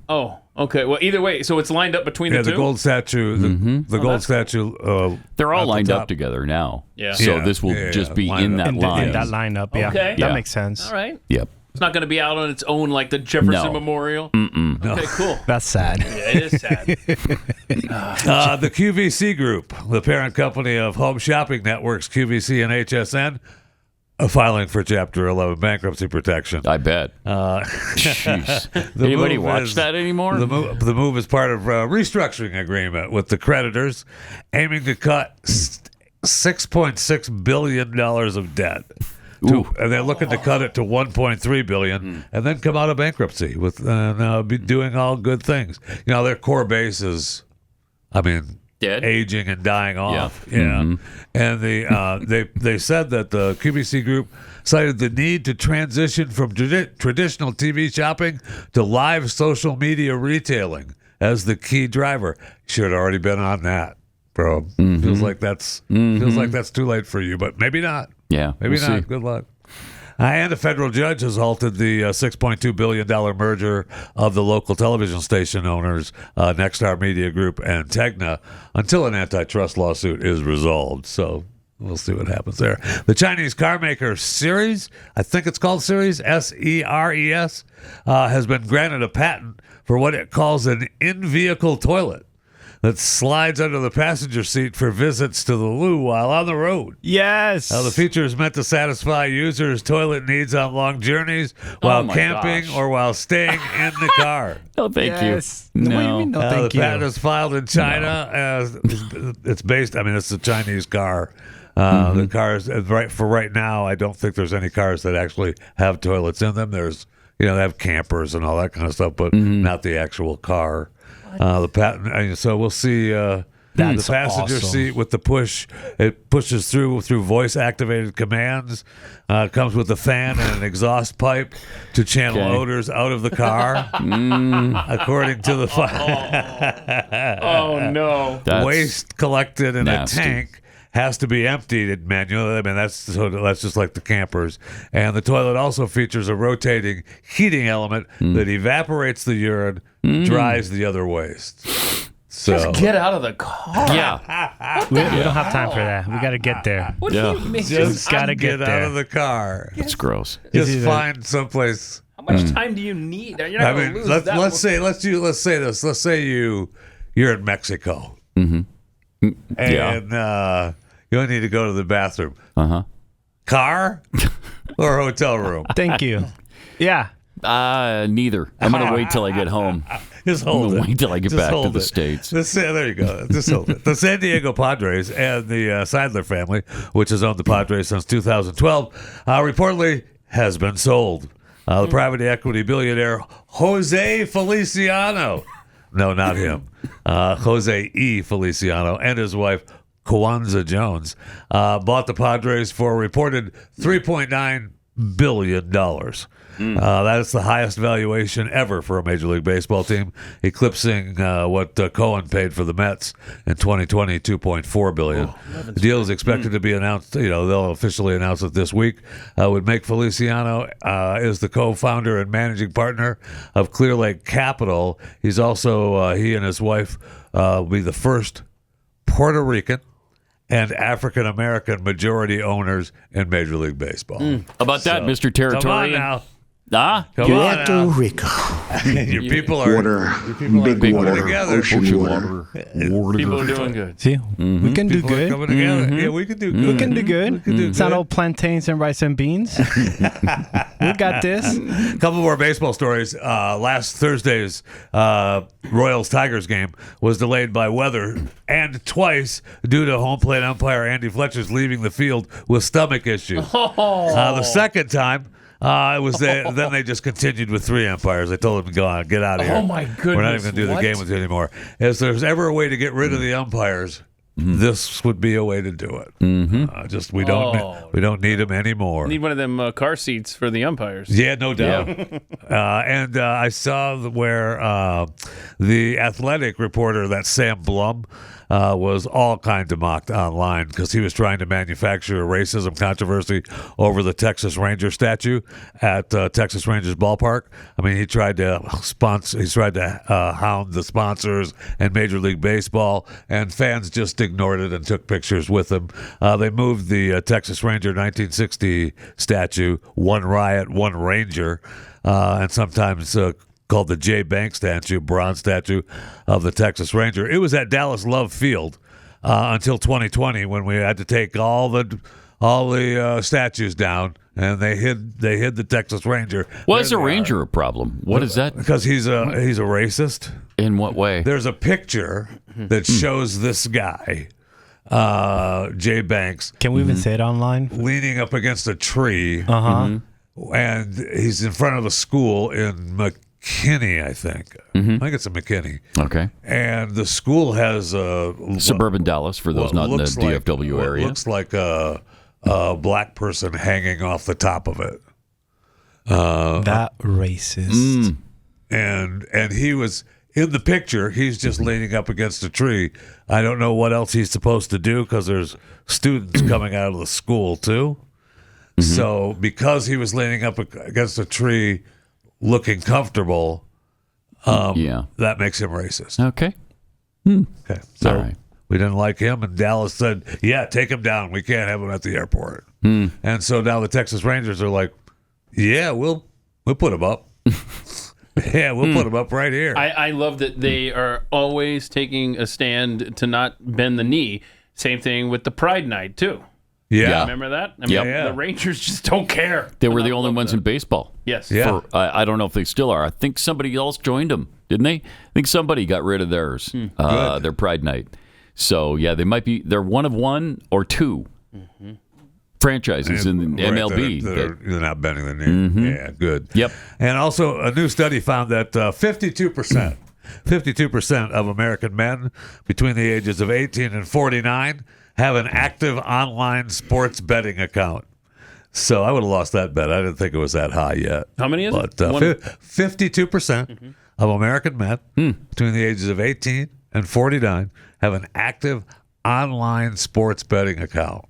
Oh, okay. Well, either way, so it's lined up between the two. The gold statue. The gold statue. They're all lined up together now. Yeah. So this will just be in that line. In that lineup. Yeah. Okay. That makes sense. All right. Yep. It's not going to be out on its own like the Jefferson Memorial. Okay, cool. That's sad. Yeah, it is sad. The QVC Group, the parent company of home shopping networks QVC and HSN, filing for Chapter 11 bankruptcy protection. I bet. Anybody watch that anymore? The move is part of a restructuring agreement with the creditors, aiming to cut $6.6 billion of debt. and they're looking to cut it to $1.3 billion, and then come out of bankruptcy with be doing all good things. Their core base is, dead, aging and dying off. Yeah. Mm-hmm. And they said that the QVC group cited the need to transition from traditional TV shopping to live social media retailing as the key driver. Should have already been on that, bro. Mm-hmm. Feels like that's too late for you, but maybe not. Yeah, maybe we'll not. see. Good luck. And a federal judge has halted the $6.2 billion merger of the local television station owners, Nexstar Media Group and Tegna, until an antitrust lawsuit is resolved. So we'll see what happens there. The Chinese car maker Series, I think it's called Series, SERES, has been granted a patent for what it calls an in-vehicle toilet that slides under the passenger seat for visits to the loo while on the road. Yes. The feature is meant to satisfy users' toilet needs on long journeys while camping or while staying in the car. No, thank you. What do you mean, no, thank the you? patent is filed in China. It's based, it's a Chinese car. The cars, right now, I don't think there's any cars that actually have toilets in them. There's, they have campers and all that kind of stuff, but not the actual car. The patent, so we'll see the passenger seat with the push. It pushes through voice activated commands. Comes with a fan and an exhaust pipe to channel odors out of the car. According to the oh no! Waste collected in nasty. a tank has to be emptied manually. That's just like the campers. And the toilet also features a rotating heating element that evaporates the urine, dries the other waste. So just get out of the car. Yeah. We don't have time for that. We got to get there. What do you mean? Just got to get get out there. of the car. It's gross. Just find someplace. How much time do you need? You're not gonna lose that. Let's say this. Let's say you're in Mexico. Mm-hmm. And you only need to go to the bathroom. Car or hotel room? Thank you. Yeah. Neither. I'm going to wait till I get home. Just hold it. Wait till I get Just back to hold the it. States. There you go. Just hold it. The San Diego Padres and the Seidler family, which has owned the Padres since 2012, reportedly has been sold. The private equity billionaire Jose Feliciano, no, not him, Jose E. Feliciano, and his wife Kwanzaa Jones bought the Padres for a reported $3.9 billion. That is the highest valuation ever for a Major League Baseball team, eclipsing what Cohen paid for the Mets in 2020, $2.4 billion. The deal is expected to be announced. They'll officially announce it this week. Would make Feliciano is the co-founder and managing partner of Clear Lake Capital. He's also he and his wife will be the first Puerto Rican and African American majority owners in Major League Baseball. About that, Mr. Territorian? Come on now. Come on now. Puerto Rico. Your people are big water, water, together. ocean water. People are doing good. See, we can do People are good. coming together. Yeah, we can do good. We can do good. It's not good. all plantains and rice and beans. We got this. A couple more baseball stories. Last Thursday's Royals-Tigers game was delayed by weather and twice due to home plate umpire Andy Fletcher's leaving the field with stomach issues. The second time, it was then they just continued with three umpires. They told him to go on, get out of here. Oh my goodness! We're not even going to do the game with you anymore. If there's ever a way to get rid of the umpires, this would be a way to do it. We don't need them anymore. Need one of them car seats for the umpires. Yeah, no doubt. And I saw where the Athletic reporter, that Sam Blum, was all kinds of mocked online because he was trying to manufacture a racism controversy over the Texas Ranger statue at Texas Rangers ballpark. He tried to hound the sponsors and Major League Baseball, and fans just ignored it and took pictures with him. They moved the Texas Ranger 1960 statue, one riot, one Ranger, and sometimes called the J. Bank statue, bronze statue of the Texas Ranger. It was at Dallas Love Field until 2020 when we had to take all the statues down, and they hid the Texas Ranger. Why is a Ranger a problem? What is that? Because he's a racist. In what way? There's a picture that shows this guy Jay Banks. Can we even say it online? Leaning up against a tree. Uh-huh. And he's in front of a school in McKinney, I think. I think it's in McKinney. Okay. And the school has a suburban Dallas for those not in the DFW area. Looks like a black person hanging off the top of it. That racist. And he was in the picture. He's just leaning up against a tree. I don't know what else he's supposed to do because there's students coming out of the school too. So because he was leaning up against a tree, looking comfortable, that makes him racist. Okay. Okay. So right. we didn't like him, and Dallas said, "Yeah, take him down. We can't have him at the airport." And so now the Texas Rangers are like, "Yeah, we'll put him up. Yeah, we'll put him up right here." I love that they are always taking a stand to not bend the knee. Same thing with the Pride Night too. Yeah. Remember that? I mean, the Rangers just don't care. They were the only ones in baseball. Yes. Yeah. I don't know if they still are. I think somebody else joined them, didn't they? I think somebody got rid of theirs, their Pride Night. So, yeah, they're one of one or two franchises in the MLB. They're not bending the knee. Yeah, good. Yep. And also, a new study found that 52% of American men between the ages of 18 and 49 have an active online sports betting account. So I would have lost that bet. I didn't think it was that high yet. How many is it? 52% of American men between the ages of 18 and 49 have an active online sports betting account.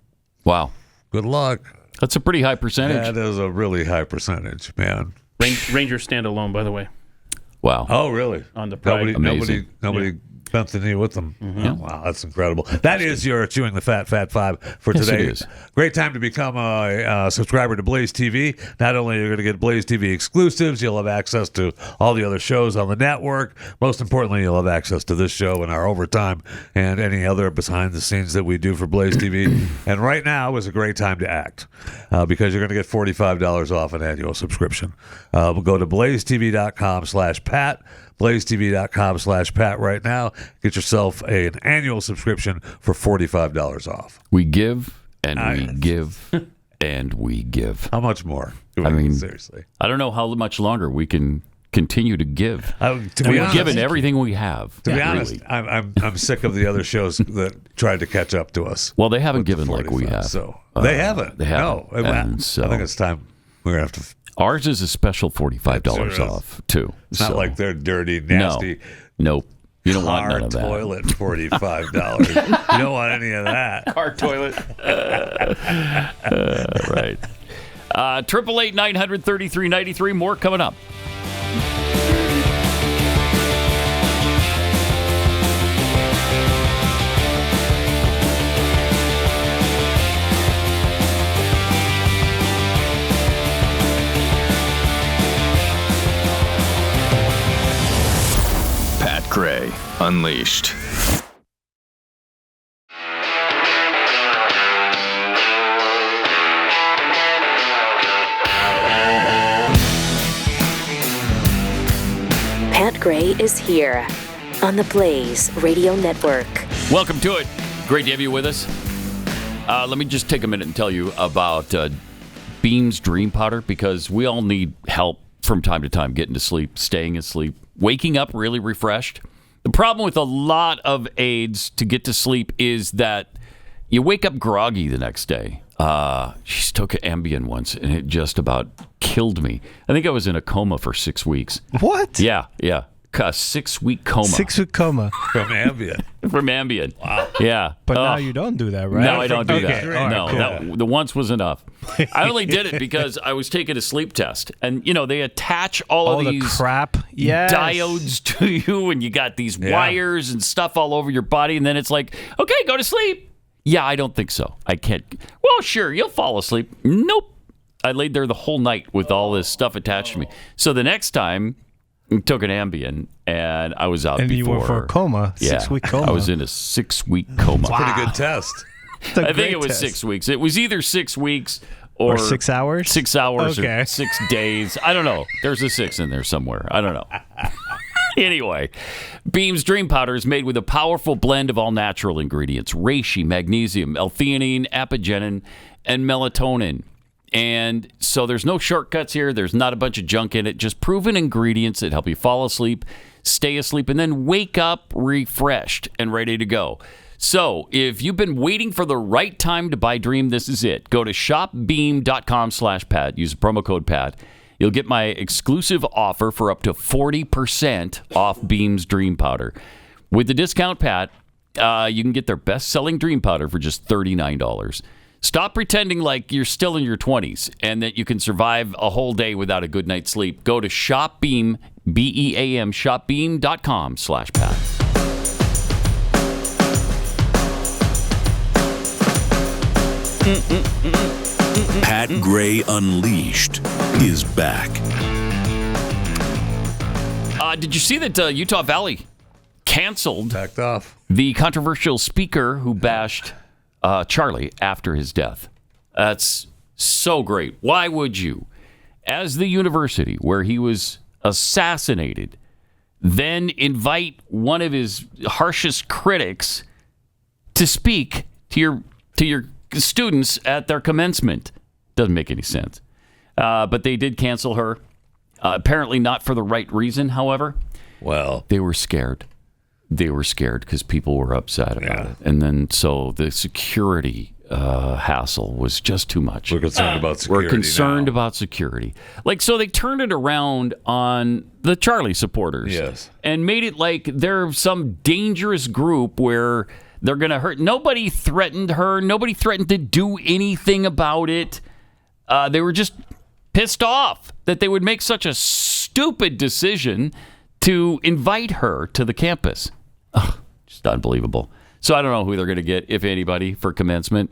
Wow. Good luck. That's a pretty high percentage. That is a really high percentage, man. Rangers stand alone, by the way. Wow. Oh, really? On the Pride. Nobody bent the knee with them. Oh, wow, that's incredible. That is your Chewing the Fat Five for today. It is. Great time to become a subscriber to Blaze TV. Not only are you going to get Blaze TV exclusives, you'll have access to all the other shows on the network. Most importantly, you'll have access to this show and our overtime and any other behind the scenes that we do for Blaze TV. And right now is a great time to act because you're going to get $45 off an annual subscription. We'll go to blazetv.com/Pat. blazetv.com/Pat right now. Get yourself an annual subscription for $45 off. We give and we give and we give. How much more? I mean, seriously. I don't know how much longer we can continue to give. We've given everything we have. To be honest, I'm sick of the other shows that tried to catch up to us. Well, they haven't given like we have. So they haven't. They haven't. No. And so, I think it's time we're going to have to. Ours is a special $45 off, too. It's not like they're dirty, nasty. Nope. You don't want none of that. Toilet, $45. You don't want any of that. Car toilet. Right. 888-900-3393. More coming up. Gray Unleashed. Pat Gray is here on the Blaze Radio Network. Welcome to it. Great to have you with us. Let me just take a minute and tell you about Beam's Dream Powder, because we all need help from time to time getting to sleep, staying asleep, waking up really refreshed. The problem with a lot of aids to get to sleep is that you wake up groggy the next day. She took Ambien once, and it just about killed me. I think I was in a coma for 6 weeks. What? Yeah. A 6-week coma. 6-week coma. From Ambien. From Ambien. Wow. Yeah. But now you don't do that, right? No, I don't do that. Right, No, cool. the once was enough. I only did it because I was taking a sleep test. And, they attach all of these crap. Yes. diodes to you, and you got these wires and stuff all over your body, and then it's like, okay, go to sleep. Yeah, I don't think so. I can't. Well, sure, you'll fall asleep. Nope. I laid there the whole night with all this stuff attached to me. So the next time, I took an Ambien, and I was out and before. You were for a coma, 6-week coma. I was in a 6-week coma. Wow. Pretty good test. I think it was 6 weeks. It was either 6 weeks or 6 hours? 6 hours okay. or 6 days. I don't know. There's a 6 in there somewhere. I don't know. Anyway, Beam's Dream Powder is made with a powerful blend of all natural ingredients: reishi, magnesium, L-theanine, apigenin, and melatonin. And so there's no shortcuts here. There's not a bunch of junk in it. Just proven ingredients that help you fall asleep, stay asleep, and then wake up refreshed and ready to go. So if you've been waiting for the right time to buy Dream, this is it. Go to shopbeam.com/Pat. Use the promo code Pat. You'll get my exclusive offer for up to 40% off Beam's Dream Powder. With the discount Pat, you can get their best-selling Dream Powder for just $39. Stop pretending like you're still in your 20s and that you can survive a whole day without a good night's sleep. Go to shopbeam, B-E-A-M, shopbeam.com/Pat. Pat Gray Unleashed is back. Did you see that Utah Valley canceled backed off the controversial speaker who bashed Charlie after his death? That's so great. Why would you, as the university where he was assassinated, then invite one of his harshest critics to speak to your students at their commencement? Doesn't make any sense. But they did cancel her. Apparently not for the right reason, however. Well, they were scared. They were scared because people were upset about it. And then so the security hassle was just too much. We're concerned about security. We're concerned about security. Like, so they turned it around on the Charlie supporters. Yes. And made it like they're some dangerous group where they're going to hurt. Nobody threatened her. Nobody threatened to do anything about it. They were just pissed off that they would make such a stupid decision to invite her to the campus. Ugh, just unbelievable. So I don't know who they're going to get, if anybody, for commencement,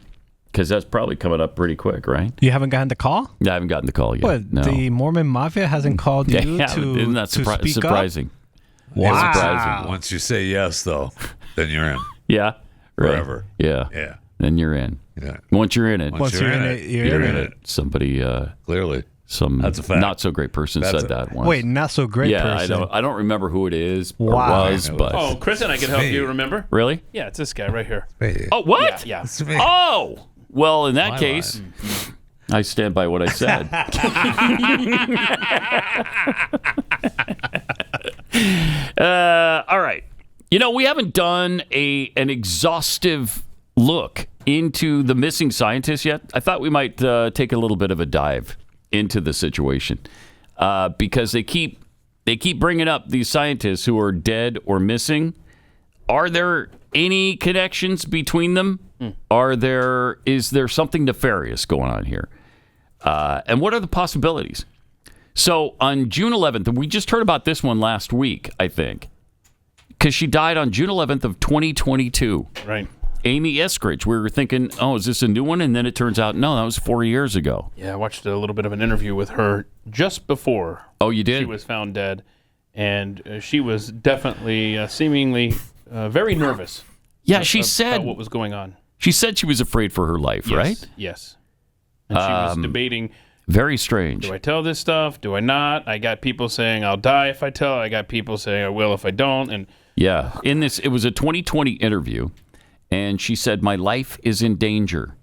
because that's probably coming up pretty quick, right? You haven't gotten the call? Yeah, I haven't gotten the call yet. What, no. the Mormon Mafia hasn't called you Isn't that to speak surprising? up? Wow. It's surprising. Once you say yes, though, then you're in. Yeah. Right. Forever. Yeah. Yeah. Then you're in. Yeah. Once you're in it. Once you're in it, you're in it. Somebody clearly. That's a fact. Not so great person said that once. Wait, not so great person. I don't remember who it is or Wow. was, but Oh, Chris and I can help you, remember? Really? Yeah, it's this guy right here. Oh, what? Yeah. Oh, well, in that My case, I stand by what I said. All right. You know, we haven't done an exhaustive look into the missing scientists yet. I thought we might take a little bit of a dive into the situation because they keep bringing up these scientists who are dead or missing. Are there any connections between them? Is there something nefarious going on here? And what are the possibilities? So on June 11th, and we just heard about this one last week, I think, because she died on June 11th of 2022. Right. Amy Eskridge. We were thinking, oh, is this a new one? And then it turns out, no, that was 4 years ago. Yeah, I watched a little bit of an interview with her just before. Oh, you did? She was found dead, and she was definitely, seemingly very nervous. Yeah, she said about what was going on. She said she was afraid for her life, Yes, right? Yes. And she was debating. Very strange. Do I tell this stuff? Do I not? I got people saying I'll die if I tell. I got people saying I will if I don't. And yeah, it was a 2020 interview, and she said, "My life is in danger."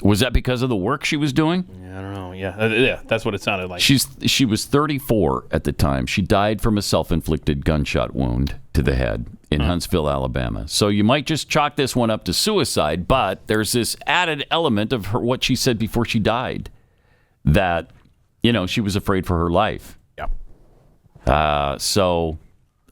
Was that because of the work she was doing? I don't know. Yeah, that's what it sounded like. She was 34 at the time. She died from a self-inflicted gunshot wound to the head in Huntsville, Alabama. So you might just chalk this one up to suicide, but there's this added element of what she said before she died, that, she was afraid for her life. Yeah. So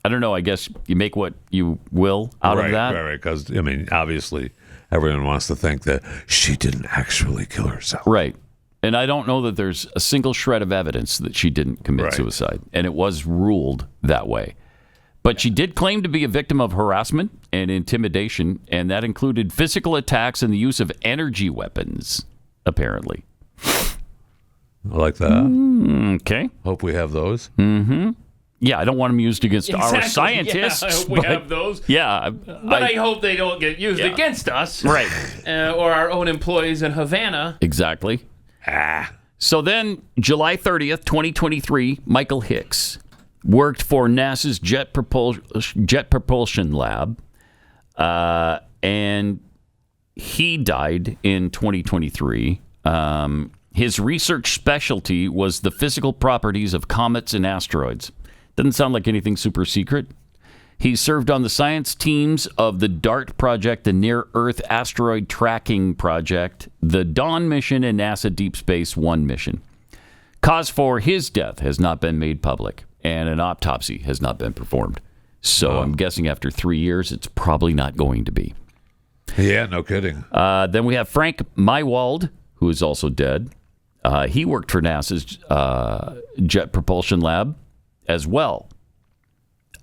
I don't know. I guess you make what you will out of that. Right. Because, obviously, everyone wants to think that she didn't actually kill herself. Right. And I don't know that there's a single shred of evidence that she didn't commit suicide. And it was ruled that way. But she did claim to be a victim of harassment and intimidation, and that included physical attacks and the use of energy weapons, apparently. I like that. Okay. Hope we have those. Mm-hmm. Yeah, I don't want them used against our scientists. Yeah, I hope we have those. Yeah. But I hope they don't get used against us. Right. Or our own employees in Havana. Exactly. So then, July 30th, 2023, Michael Hicks, worked for NASA's Jet Propulsion Lab, and he died in 2023. His research specialty was the physical properties of comets and asteroids. Doesn't sound like anything super secret. He served on the science teams of the DART project, the Near-Earth Asteroid Tracking Project, the Dawn mission, and NASA Deep Space One mission. Cause for his death has not been made public, and an autopsy has not been performed. So I'm guessing after 3 years, it's probably not going to be. Yeah, no kidding. Then we have Frank Mywald, who is also dead. He worked for NASA's Jet Propulsion Lab as well.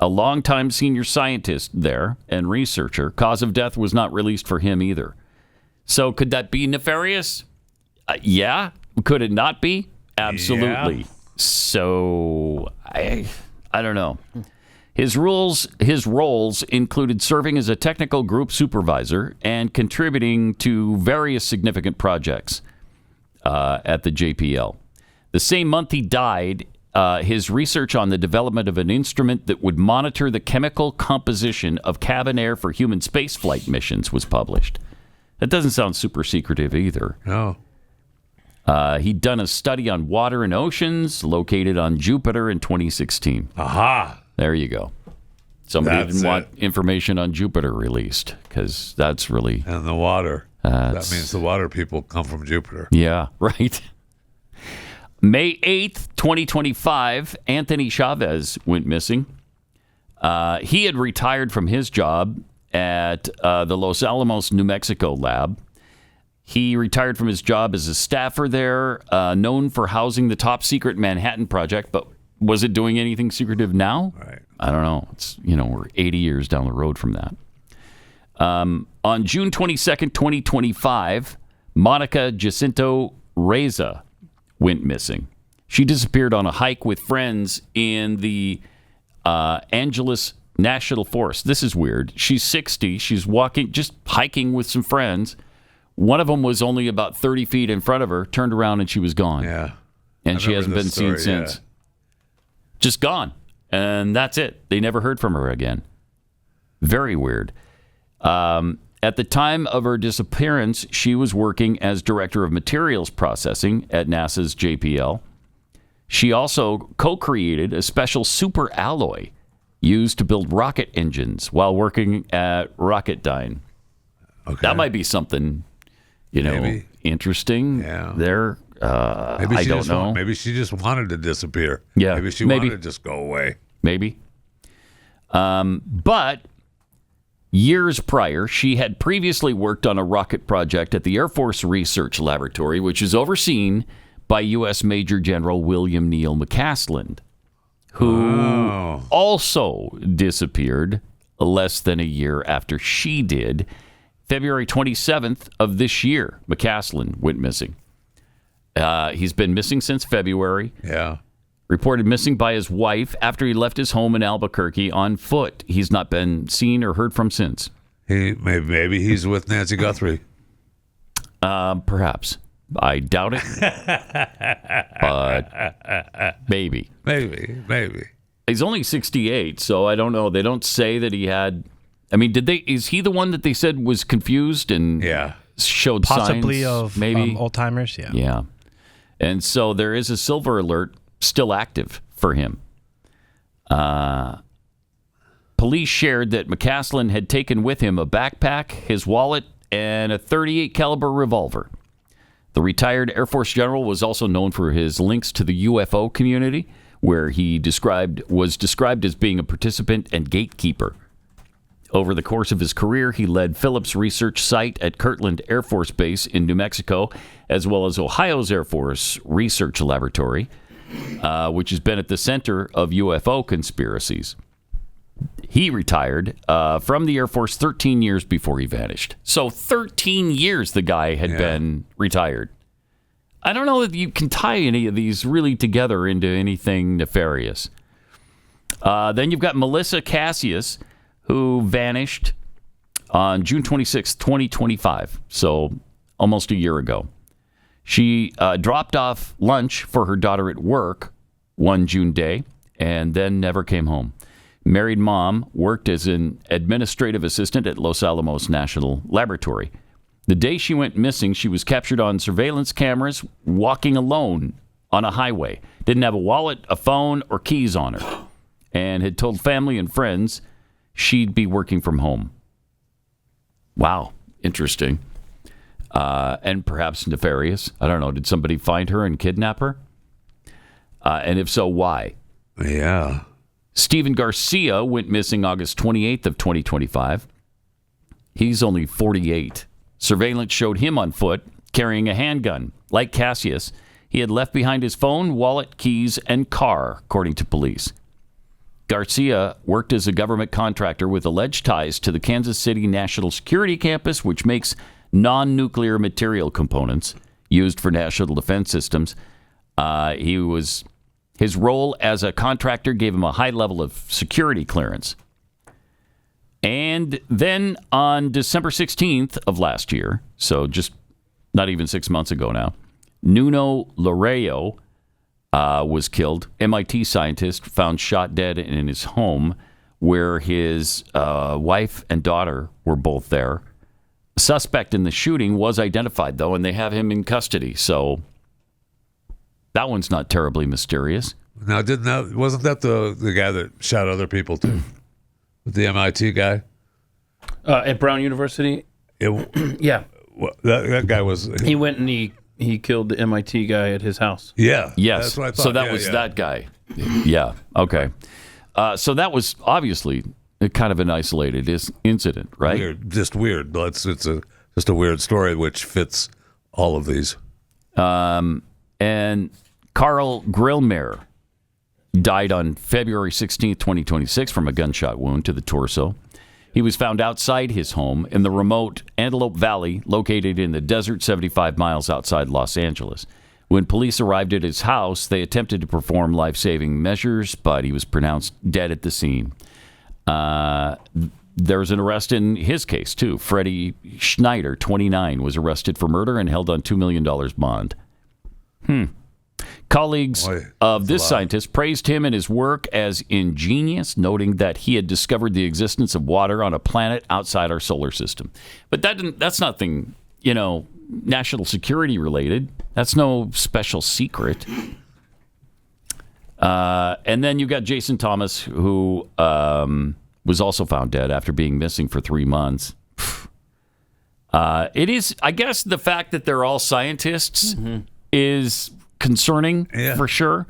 A longtime senior scientist there and researcher. Cause of death was not released for him either. So could that be nefarious? Yeah. Could it not be? Absolutely. Yeah. So I don't know. His roles included serving as a technical group supervisor and contributing to various significant projects at the JPL. The same month he died, his research on the development of an instrument that would monitor the chemical composition of cabin air for human spaceflight missions was published. That doesn't sound super secretive either. No. He'd done a study on water and oceans located on Jupiter in 2016. Aha! There you go. Somebody didn't want information on Jupiter released because that's really... And the water. That means the water people come from Jupiter. Yeah, right. May 8th, 2025, Anthony Chavez went missing. He had retired from his job at the Los Alamos, New Mexico lab. He retired from his job as a staffer there, known for housing the top secret Manhattan Project. But was it doing anything secretive now? Right. I don't know. It's, we're 80 years down the road from that. On June 22nd, 2025, Monica Jacinto Reza went missing. She disappeared on a hike with friends in the Angeles National Forest. This is weird. She's 60. She's walking, just hiking with some friends. One of them was only about 30 feet in front of her, turned around, and she was gone. Yeah. And she hasn't been seen since. Just gone. And that's it. They never heard from her again. Very weird. At the time of her disappearance, she was working as director of materials processing at NASA's JPL. She also co-created a special super alloy used to build rocket engines while working at Rocketdyne. Okay. That might be something, Maybe. Interesting. Yeah. There. Maybe I don't know. Maybe she just wanted to disappear. Yeah. Maybe she wanted to just go away. Maybe. But years prior, she had previously worked on a rocket project at the Air Force Research Laboratory, which is overseen by U.S. Major General William Neal McCaslin, who also disappeared less than a year after she did. February 27th of this year, McCaslin went missing. He's been missing since February. Yeah. Reported missing by his wife after he left his home in Albuquerque on foot. He's not been seen or heard from since. Maybe he's with Nancy Guthrie. Perhaps. I doubt it. But maybe. Maybe. He's only 68, so I don't know. They don't say that he had... I mean, is he the one that they said was confused and showed possibly signs? Of maybe Alzheimer's? Yeah. Yeah. And so there is a silver alert still active for him. Police shared that McCaslin had taken with him a backpack, his wallet, and a .38 caliber revolver. The retired Air Force general was also known for his links to the UFO community, where he was described as being a participant and gatekeeper. Over the course of his career, he led Phillips Research Site at Kirtland Air Force Base in New Mexico, as well as Ohio's Air Force Research Laboratory, which has been at the center of UFO conspiracies. He retired from the Air Force 13 years before he vanished. So 13 years the guy had been retired. I don't know that you can tie any of these really together into anything nefarious. Then you've got Melissa Cassius, who vanished on June 26, 2025, so almost a year ago. She dropped off lunch for her daughter at work one June day and then never came home. Married mom, worked as an administrative assistant at Los Alamos National Laboratory. The day she went missing, she was captured on surveillance cameras walking alone on a highway. Didn't have a wallet, a phone, or keys on her, and had told family and friends she'd be working from home. Wow, interesting. And perhaps nefarious. I don't know. Did somebody find her and kidnap her? And if so, why? Yeah. Stephen Garcia went missing August 28th of 2025. He's only 48. Surveillance showed him on foot, carrying a handgun. Like Cassius, he had left behind his phone, wallet, keys, and car, according to police. Garcia worked as a government contractor with alleged ties to the Kansas City National Security Campus, which makes non-nuclear material components used for national defense systems. His role as a contractor gave him a high level of security clearance. And then on December 16th of last year, so just not even 6 months ago now, Nuno Loureiro was killed. MIT scientist found shot dead in his home where his wife and daughter were both there. A suspect in the shooting was identified, though, and they have him in custody. So that one's not terribly mysterious. Now, wasn't that the guy that shot other people too? The MIT guy? At Brown University? Yeah. That guy was... He went and he killed the MIT guy at his house. Yeah. Yes. That's what I thought. So that was that guy. Yeah. Okay. So that was obviously kind of an isolated incident, right? Weird. Just weird. It's just a weird story which fits all of these. And Carl Grillmeier died on February 16th, 2026 from a gunshot wound to the torso. He was found outside his home in the remote Antelope Valley, located in the desert 75 miles outside Los Angeles. When police arrived at his house, they attempted to perform life-saving measures, but he was pronounced dead at the scene. There was an arrest in his case, too. Freddie Schneider, 29, was arrested for murder and held on $2 million bond. Colleagues of this scientist praised him and his work as ingenious, noting that he had discovered the existence of water on a planet outside our solar system. But that's nothing, national security related. That's no special secret. And then you got Jason Thomas, who was also found dead after being missing for 3 months. It is, I guess, the fact that they're all scientists is concerning for sure,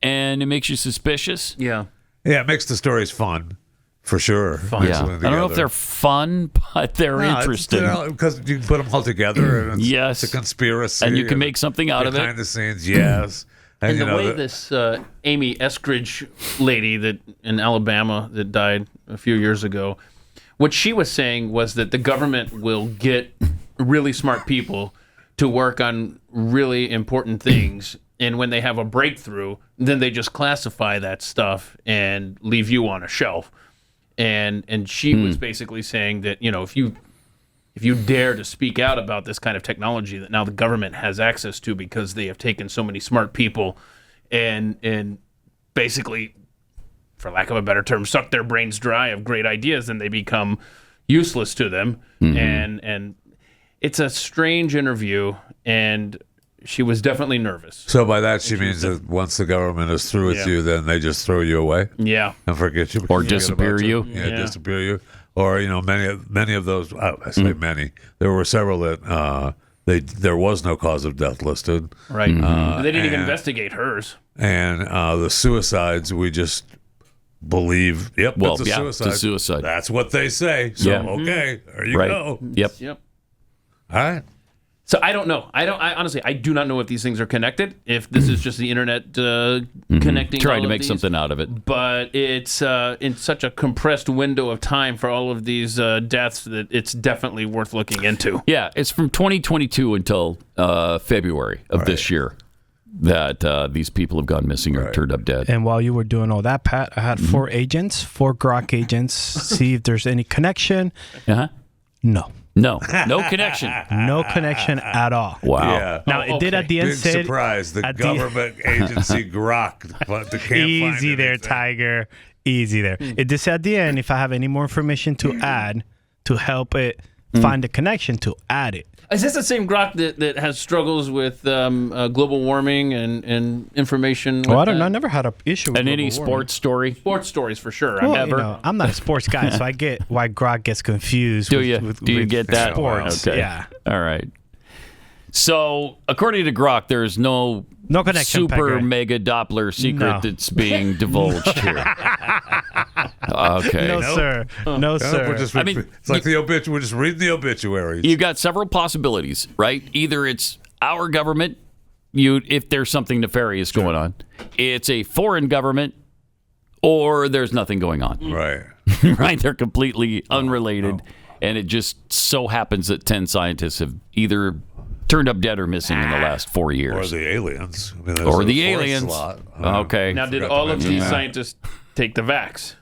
and it makes you suspicious. Yeah, it makes the stories fun for sure. Yeah. I don't know if they're fun, but they're interesting because you can put them all together. And it's a conspiracy, and you can make something out of it behind the scenes. Yes, and the way this Amy Eskridge lady that in Alabama that died a few years ago, what she was saying was that the government will get really smart people to work on really important things, and when they have a breakthrough, then they just classify that stuff and leave you on a shelf. And she was basically saying that, if you dare to speak out about this kind of technology that now the government has access to because they have taken so many smart people and basically, for lack of a better term, suck their brains dry of great ideas, then they become useless to them. And it's a strange interview, and she was definitely nervous. So by that, she means that once the government is through with you, then they just throw you away? Yeah. And forget you. Or disappear you. Disappear you. Or, many of those, I say many, there were several that there was no cause of death listed. Right. They didn't even investigate hers. And the suicides, we just believe, it's a suicide. It's a suicide. That's what they say. So, okay, there you go. Yep. All right. So I don't know. I honestly, I do not know if these things are connected. If this is just the internet connecting, trying to make something out of it. But it's in such a compressed window of time for all of these deaths that it's definitely worth looking into. Yeah, it's from 2022 until February of this year that these people have gone missing or turned up dead. And while you were doing all that, Pat, I had four Grok agents, see if there's any connection. Uh-huh. No. No connection. No connection at all. Wow. Yeah. Now, it did at the end Big say... surprise. The at government agency Grok. Easy there, Tiger. Easy there. It did say at the end, if I have any more information to add to help it find the connection, to add it. Is this the same Grok that has struggles with global warming and information? Well, I don't know. I never had an issue with And any global warming. sports story? Sports stories for sure. Well, Ever. you know, I'm not a sports guy, so I get why Grok gets confused. Do with, you? With, Do you with get that? Sports. Okay. Yeah. All right. So, according to Grok, there's no connection, super Tiger. mega Doppler secret No. that's being divulged here. Okay. No, sir. No, sir. We're just, I mean, it's like the obituary. We're just reading the obituaries. You've got several possibilities, right? Either it's our government, if there's something nefarious going on, it's a foreign government, or there's nothing going on. Right. Right? They're completely unrelated, and it just so happens that 10 scientists have either turned up dead or missing in the last 4 years. Or the aliens. I mean, Or there's the a fourth aliens. slot. Okay. Now, did all of these scientists take the vax?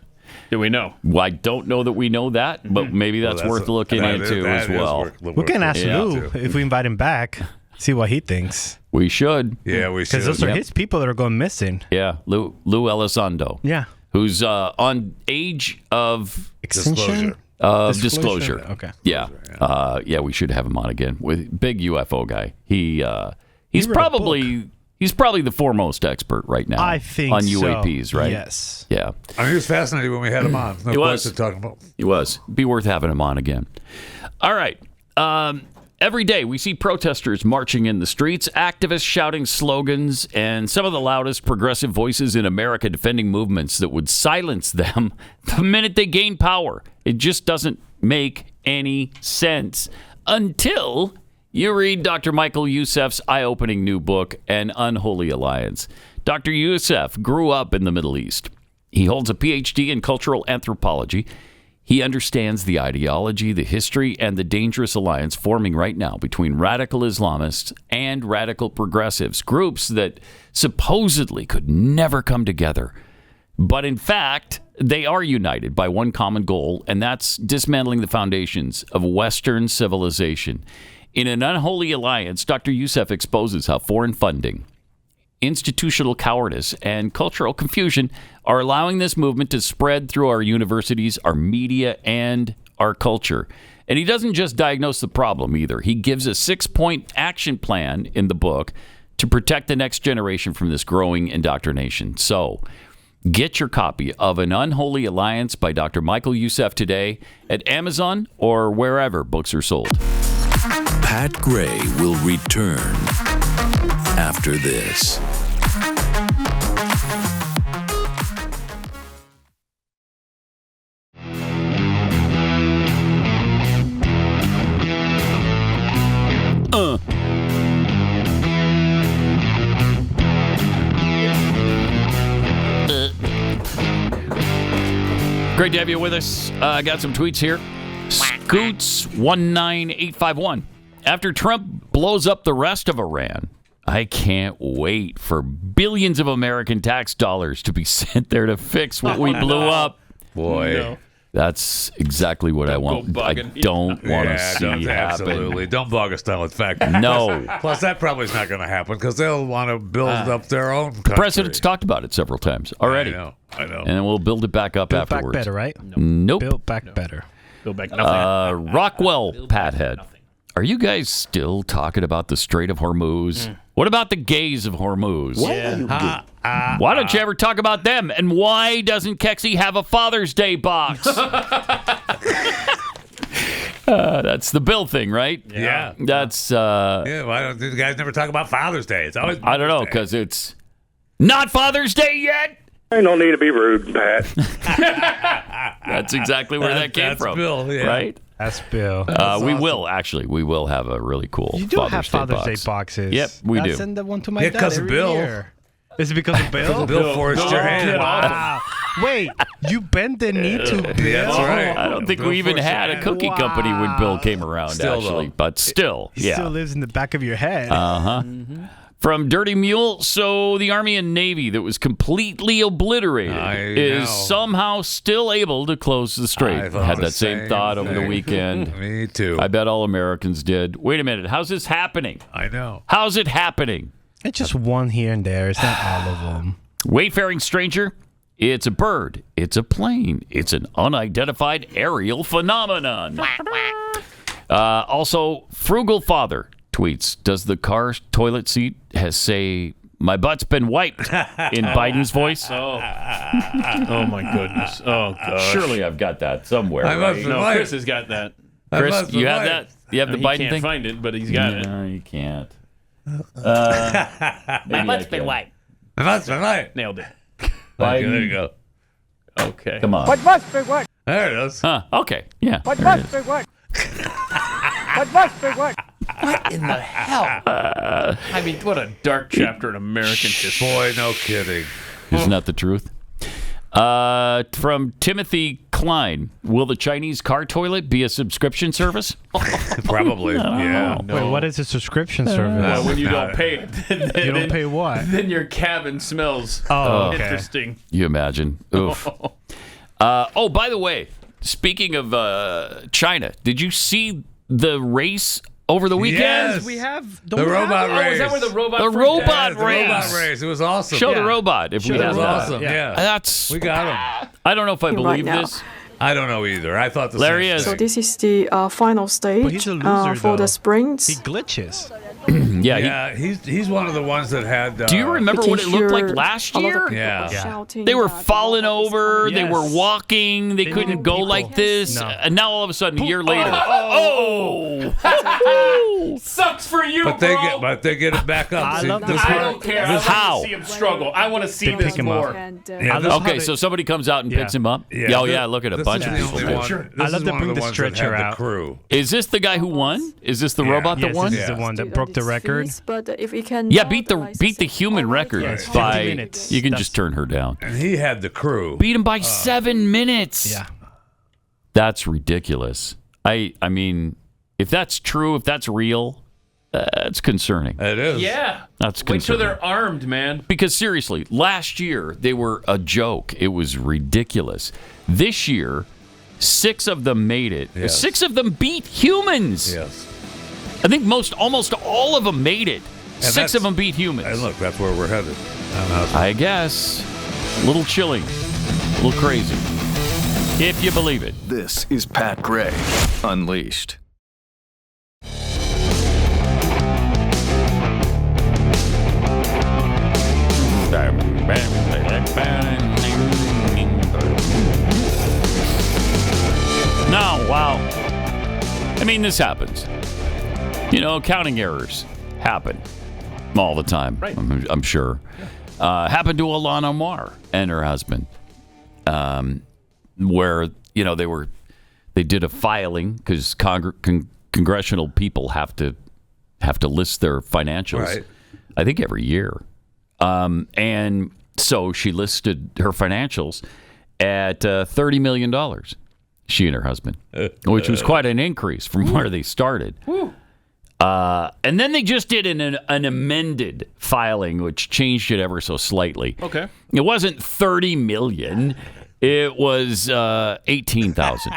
Do we know? Well, I don't know that we know that, but maybe that's worth looking into as well. We can ask Lou if we invite him back, see what he thinks. We should. Yeah, we should. Because those are Yep. his people that are going missing. Yeah, Lou Elizondo. Yeah. Who's on age of Extinction? disclosure. Okay. Yeah. Yeah, we should have him on again. With big UFO guy. He's wrote a probably the foremost expert right now. I think on so. UAPs, right? Yes. Yeah. I mean, he was fascinating when we had him on. No He was. question talking about. He was. Be worth having him on again. All right. Every day we see protesters marching in the streets, activists shouting slogans, and some of the loudest progressive voices in America defending movements that would silence them the minute they gain power. It just doesn't make any sense until you read Dr. Michael Youssef's eye-opening new book, An Unholy Alliance. Dr. Youssef grew up in the Middle East. He holds a PhD in cultural anthropology. He understands the ideology, the history, and the dangerous alliance forming right now between radical Islamists and radical progressives, groups that supposedly could never come together. But in fact, they are united by one common goal, and that's dismantling the foundations of Western civilization. In An Unholy Alliance, Dr. Youssef exposes how foreign funding, institutional cowardice, and cultural confusion are allowing this movement to spread through our universities, our media, and our culture. And he doesn't just diagnose the problem either. He gives a 6-point action plan in the book to protect the next generation from this growing indoctrination. So get your copy of An Unholy Alliance by Dr. Michael Youssef today at Amazon or wherever books are sold. Pat Gray will return after this. Great to have you with us. I got some tweets here. Scoots19851. After Trump blows up the rest of Iran, I can't wait for billions of American tax dollars to be sent there to fix what we blew up. Boy. No. That's exactly what I want. I don't want to see happen. Absolutely. Don't bog us down with facts. No. Plus, that probably is not going to happen because they'll want to build up their own country. The president's talked about it several times already. I know. And we'll build it back up Build afterwards. back better, right? Nope. Build back better. Build back nothing. Rockwell Pathead. Are you guys still talking about the Strait of Hormuz? What about the gays of Hormuz? Why don't you ever talk about them? And why doesn't Kexi have a Father's Day box? That's the Bill thing, right? Yeah. That's, Yeah, why don't you guys never talk about Father's Day? It's always I don't know, because it's not Father's Day yet. Ain't no need to be rude, Pat. That's exactly where that came that's from. Bill, yeah. Right? That's Bill. We will have a really cool You do have Father's Day box. boxes. Yep, we do. I send that one to my Yeah, dad 'cause of every Bill. year. Is it because of Bill? Bill forced your hand. Wow. Wait, you bent the knee to Bill? That's right. I don't think Bill we even forced had your a hand. cookie company when Bill came around, Still, actually. though. But still, He yeah. still lives in the back of your head. Uh-huh. From Dirty Mule, so the Army and Navy that was completely obliterated is somehow still able to close the strait. Had that same thought over the weekend. Me too. I bet all Americans did. Wait a minute. How's this happening? I know. How's it happening? It's just one here and there. It's not all of them. Wayfaring stranger. It's a bird. It's a plane. It's an unidentified aerial phenomenon. Also, Frugal Father tweets, does the car toilet seat say, my butt's been wiped in Biden's voice? Oh my goodness. Oh, gosh. Surely I've got that somewhere. No, Chris has got that. Chris, you have that? You have the Biden thing? He can't find it, but he's got it. No, you can't. My butt's been wiped. My butt's been wiped. Nailed it. Biden. There you go. Okay. Come on. What must be what? There it is. Huh, okay. Yeah. What must be what? What must be what? What in the hell? I mean, what a dark chapter in American history. Boy, no kidding. Isn't that the truth? From Timothy Klein, will the Chinese car toilet be a subscription service? Probably. Yeah. Wait, what is a subscription service? When you don't pay it. You don't pay what? Then your cabin smells interesting. You imagine. Oof. Oh, by the way, speaking of China, did you see the race over the weekend? Yes. We have the robot race. Oh, is that where the robot The robot the race. robot race. It was awesome. Show the robot if we It have was that. awesome. Yeah. That's. We got him. I don't know if I believe now. this. I don't know either. I thought the Larry same is. So thing. this is the final But stage he's a loser, for though. the sprints. He glitches. Yeah. he's one of the ones that had. Do you remember You what can it looked like hear last a lot of year? people Yeah. shouting They were that the falling robot is over. coming. They were walking. They couldn't go people. like this. No. And now all of a sudden, a year later, Sucks for you, But they get it back up. I See, love this this I part- don't care. this- I How? want to see him struggle. I want to see They this pick him up. more. And, Yeah, this- okay, so somebody comes out and picks him up. Yeah, Oh this- yeah, look at a this bunch is of the people. only do. one- I this love is to one bring of the ones that stretcher had out. The crew. Is this the guy who won? Is this the robot Yes, that won? this is the one that broke the record. But if we can Yeah, beat the human record Yes, 50 by. minutes. You can That's- just turn her down. And he had the crew. Beat him by 7 minutes. Yeah. That's ridiculous. I mean, if that's true, if that's real, it's concerning. It is. Yeah. That's Wait till concerning. they're armed, man. Because seriously, last year they were a joke. It was ridiculous. This year, 6 of them made it. Yes. 6 of them beat humans. Yes. I think almost all of them made it. And 6 of them beat humans. And look, that's where we're headed. I guess. A little chilling. A little crazy. If you believe it. This is Pat Gray Unleashed. No, wow. I mean, this happens. You know, accounting errors happen all the time. Right. I'm sure. Happened to Ilhan Omar and her husband, where they did a filing because congressional people have to list their financials. Right. I think every year, and so she listed her financials at $30 million. She and her husband, which was quite an increase from where they started. And then they just did an amended filing, which changed it ever so slightly. Okay. It wasn't 30 million. It was 18,000.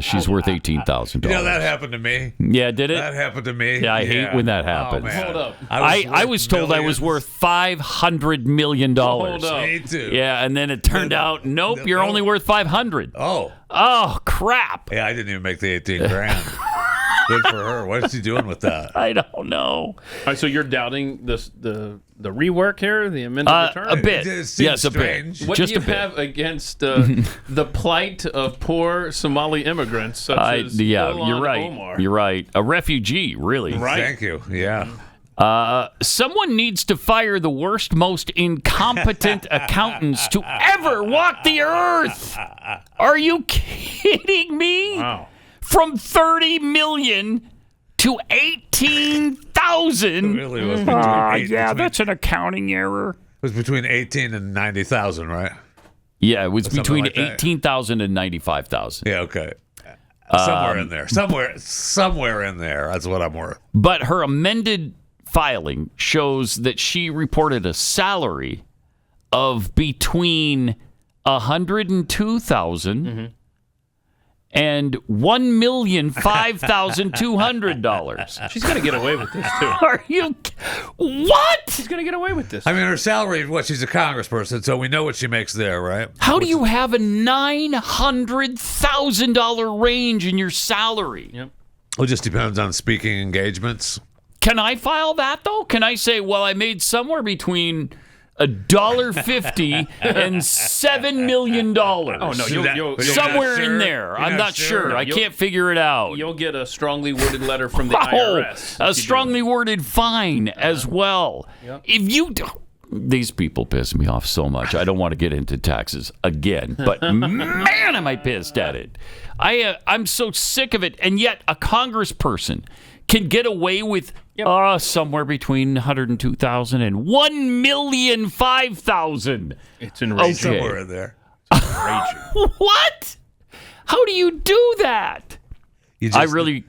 She's worth $18,000. You know, that happened to me. Yeah, did it? That happened to me. Yeah, I hate when that happens. Oh, man. Hold up. I was told I was worth $500 million. Hold up. Me too. Yeah, and then it turned out, nope, you're only worth 500. Oh, crap. Yeah, I didn't even make the 18 grand. Good for her. What is she doing with that? I don't know. All right, so you're doubting the rework here, the amended return? A bit. Yes, a strange. bit. What Just do you a bit. have against the plight of poor Somali immigrants such as Ilhan you're right. Omar? You're right. A refugee, really. Right. Thank you. Yeah. Someone needs to fire the worst, most incompetent accountants to ever walk the earth. Are you kidding me? Wow. From 30 million to 18,000. It really was between That's an accounting error. It was between 18 and 90,000, right? Yeah, it was Something between like that. 18,000 and 95,000. Yeah, okay. Somewhere in there. Somewhere in there. That's what I'm worth. But her amended filing shows that she reported a salary of between $102,000 and $1,005,200. She's going to get away with this, too. Are you? What? She's going to get away with this. I mean, her salary, she's a congressperson, so we know what she makes there, right? How do you have a $900,000 range in your salary? Yep. Well, it just depends on speaking engagements. Can I file that, though? Can I say, well, I made somewhere between $1.50 and $7 million? Oh, no, you'll somewhere in there. I'm not sure. I can't figure it out. You'll get a strongly worded letter from the IRS. A strongly worded fine as well. Yep. If you don't. These people piss me off so much. I don't want to get into taxes again, but man, am I pissed at it. I'm so sick of it, and yet a congressperson can get away with somewhere between $102,000 and $1,005,000. It's enraging. Somewhere in there. What? How do you do that? I'm going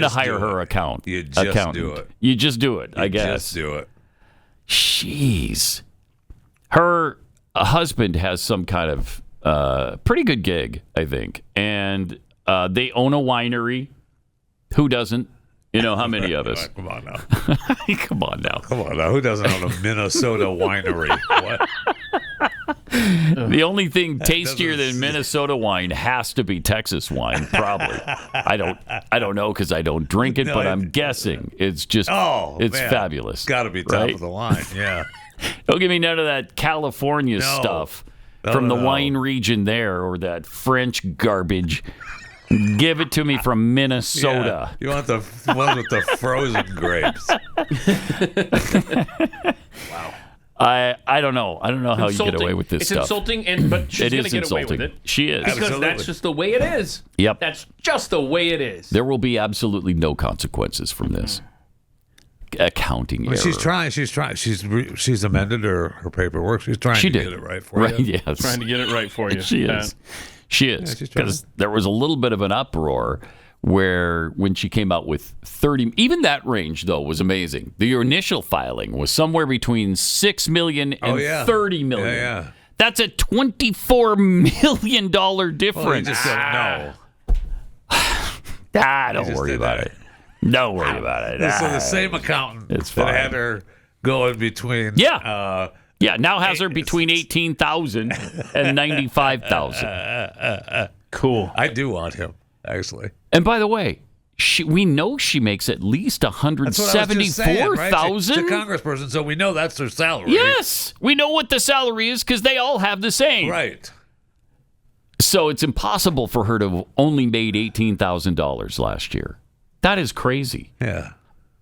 to hire her accountant. You just do it. You just do it, I guess. Just do it. Jeez. Her husband has some kind of pretty good gig, I think. And they own a winery. Who doesn't? You know, how many of us? Come on now. Come on now. Come on now. Who doesn't own a Minnesota winery? What? The only thing tastier than Minnesota wine has to be Texas wine, probably. I don't know because I don't drink it, but I'm guessing it's just it's fabulous. Got to be top of the line, yeah. Don't give me none of that California stuff from the wine region there or that French garbage. Give it to me from Minnesota. Yeah. You want the one with the frozen grapes. Wow. I don't know. I don't know how you get away with this stuff. It's insulting, but she's going to get away with it. She is. Because that's just the way it is. Yep. That's just the way it is. There will be absolutely no consequences from this. Accounting error. She's trying. She's amended her paperwork. She's trying to get it right for you. Yes. Trying to get it right for you. She is. She is. Because there was a little bit of an uproar where when she came out with 30, even that range, though, was amazing. The initial filing was somewhere between $6 million and $30 million. Yeah. That's a $24 million difference. Well, you just don't know. Don't worry about it. Don't worry about it. So the same accountant that had her going between... now has her between 18,000 and 95,000. Cool. I do want him, actually. And by the way, we know she makes at least $174,000. She's a congressperson, so we know that's her salary. Yes, we know what the salary is because they all have the same. Right. So it's impossible for her to have only made $18,000 last year. That is crazy. Yeah.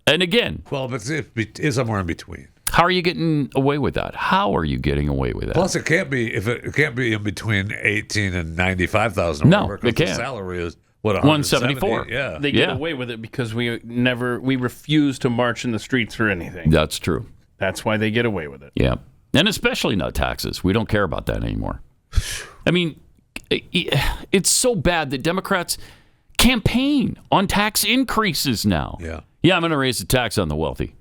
And again, well, but it's somewhere in between. How are you getting away with that? How are you getting away with that? Plus, it can't be in between 18 and 95,000. No, it can't. The salary is what 174. Yeah, they get away with it because we refuse to march in the streets for anything. That's true. That's why they get away with it. Yeah, and especially not taxes. We don't care about that anymore. I mean, it's so bad that Democrats campaign on tax increases now. Yeah, I'm going to raise the tax on the wealthy.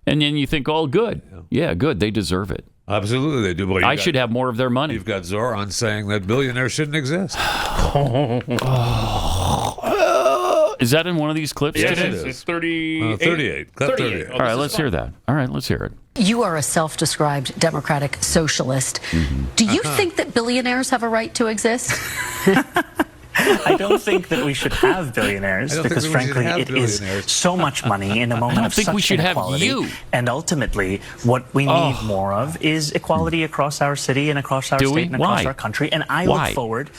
And then you think, oh, good. Yeah, good. They deserve it. Absolutely, they do. But I should have more of their money. You've got Zoran saying that billionaires shouldn't exist. Is that in one of these clips yes, today? It's 38. 38. Clip 38. All right, let's hear that. All right, let's hear it. You are a self-described democratic socialist. Do you think that billionaires have a right to exist? I don't think that we should have billionaires because, frankly, it is so much money in a moment of such inequality. And ultimately, what we need more of is equality across our city and across our state and across our country. And I look forward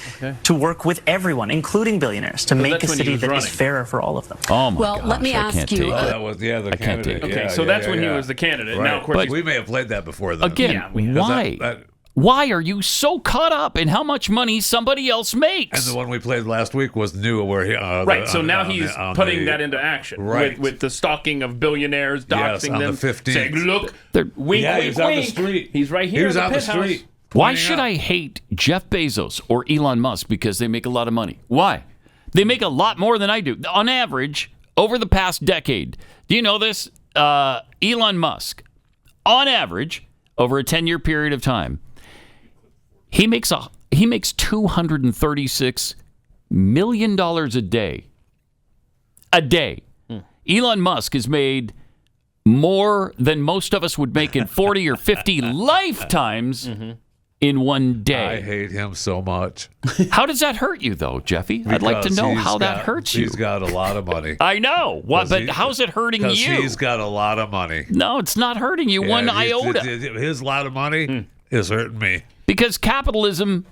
to work with everyone, including billionaires, to make a city that is fairer for all of them. Oh, my gosh, let me ask you. That was the candidate. Okay, so that's when he was the candidate. Right. Now, of course, but we may have played that before. Then. Again, why? Why are you so caught up in how much money somebody else makes? And the one we played last week was new, where he so now he's putting that into action, with the stalking of billionaires, doxing them, the 15th. saying, "Look, wink, he's on the street. He's right here. He was on the street. Why should I hate Jeff Bezos or Elon Musk because they make a lot of money? Why? They make a lot more than I do on average over the past decade. Do you know this? Elon Musk, on average, over a 10-year period of time, he makes $236 million a day. A day. Elon Musk has made more than most of us would make in 40 or 50 lifetimes in one day. I hate him so much. How does that hurt you, though, Jeffy? I'd like to know how that hurts you. He's got a lot of money. I know. But how's it hurting you? Because he's got a lot of money. No, it's not hurting you one iota. His lot of money is hurting me. Because capitalism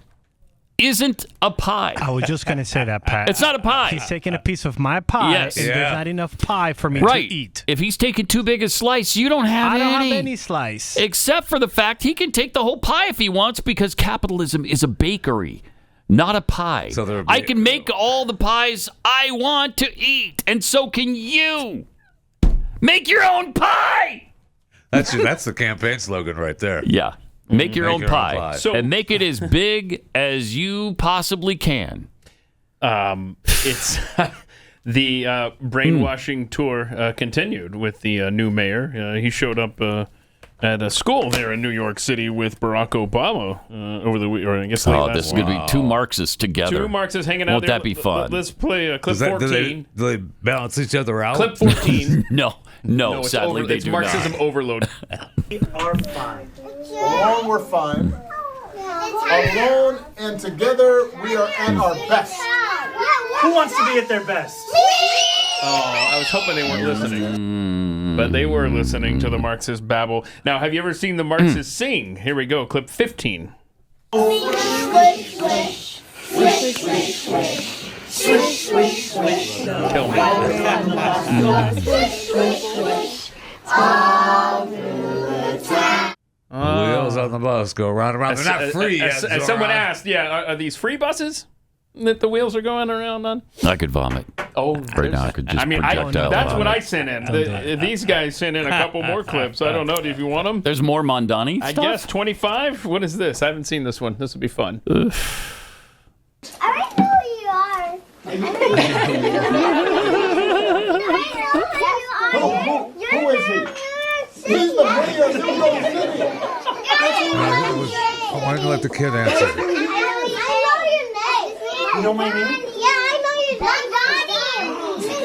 isn't a pie. I was just going to say that, Pat. It's not a pie. He's taking a piece of my pie, and there's not enough pie for me to eat. If he's taking too big a slice, you don't have any. I don't have any slice. Except for the fact he can take the whole pie if he wants, because capitalism is a bakery, not a pie. So I can make all the pies I want to eat, and so can you. Make your own pie! That's the campaign slogan right there. Yeah. Make your own pie. And make it as big as you possibly can. It's the brainwashing tour continued with the new mayor. He showed up at a school there in New York City with Barack Obama over the week, or I guess late last this is going to be two Marxists together. Two Marxists hanging out Won't there. that be fun? Let's play clip 14. Do they balance each other out? Clip 14. No, sadly they it's do Marxism not. overload. We are fine. Alone, we're fine. Alone and together, we are at our best. Who wants to be at their best? Oh, I was hoping they weren't listening. But they were listening to the Marxist babble. Now, have you ever seen the Marxists sing? Here we go, clip 15. Swish, swish, swish. Swish, swish, swish. Swish, swish, swish. Kill me. Swish, swish, swish. All through the town. Wheels on the bus go round and round. They're not free yet. As someone asked, are these free buses that the wheels are going around on? I could vomit. Oh, right now I could just projectile that's vomit. what I sent in. These guys sent in a couple more clips. I don't know. Do you want them? There's more Mondani I stuff? guess 25. What is this? I haven't seen this one. This will be fun. I know who you are. Who is he? He's the mayor of New York City. I wanted to let the kid answer. I know your name. You know my name? Yeah, I know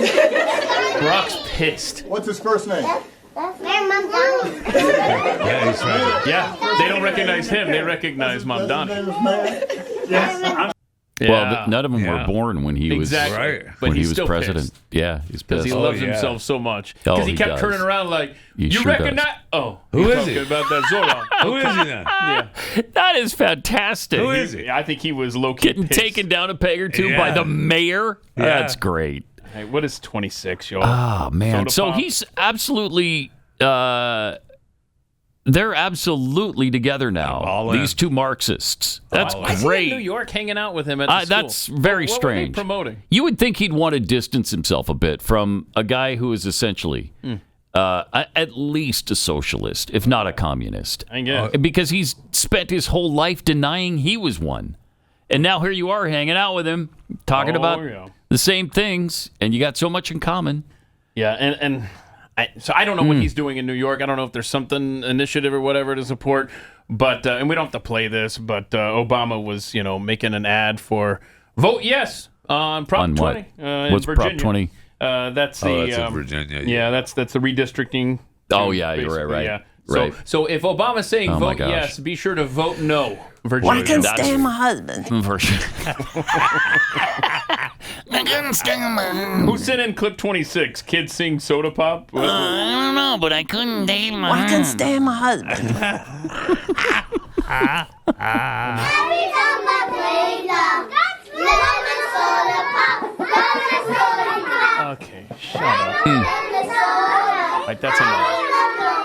your name. Brock's pissed. What's his first name? Mayor Mamdani. Yeah, he's right. Yeah, they don't recognize him. They recognize Mamdani. Yes. Well, none of them were born when he was Right. when But he he's was still president. pissed. Yeah, he's Because pissed. he loves himself so much. Because he kept does. turning around like, He you sure recognize... does. Oh, Who you're is he? talking about that Zoran. Who is he then? Yeah. That is fantastic. Who is he? I think he was low-key Getting pissed. taken down a peg or two Yeah. by the mayor? Yeah. That's great. Hey, what is 26, y'all? Oh, man. Soda So pop? he's absolutely... they're absolutely together now. All in. These two Marxists. That's Why is he great. in New York hanging out with him at the school? That's very what strange. Were they promoting? You would think he'd want to distance himself a bit from a guy who is essentially at least a socialist, if not a communist. I guess. Because he's spent his whole life denying he was one. And now here you are hanging out with him, talking about the same things, and you got so much in common. Yeah, and so I don't know what he's doing in New York. I don't know if there's something initiative or whatever to support. But and we don't have to play this. But Obama was making an ad for vote yes on Prop On 20 what? in What's Virginia. Prop 20? That's the that's in Virginia. Yeah, that's the redistricting. Oh yeah, you're basically, right. Yeah. Right. So if Obama's saying Oh, my vote gosh. yes, be sure to vote no. Virginia. I can't stand my husband. For sure. I couldn't stand my husband. Who sent in clip 26? Kids sing Soda Pop? I don't know, but I couldn't stand my husband. I couldn't stand my husband. Every time I play now, lemon soda pop, lemon soda pop. Okay, shut up. Like, that's enough.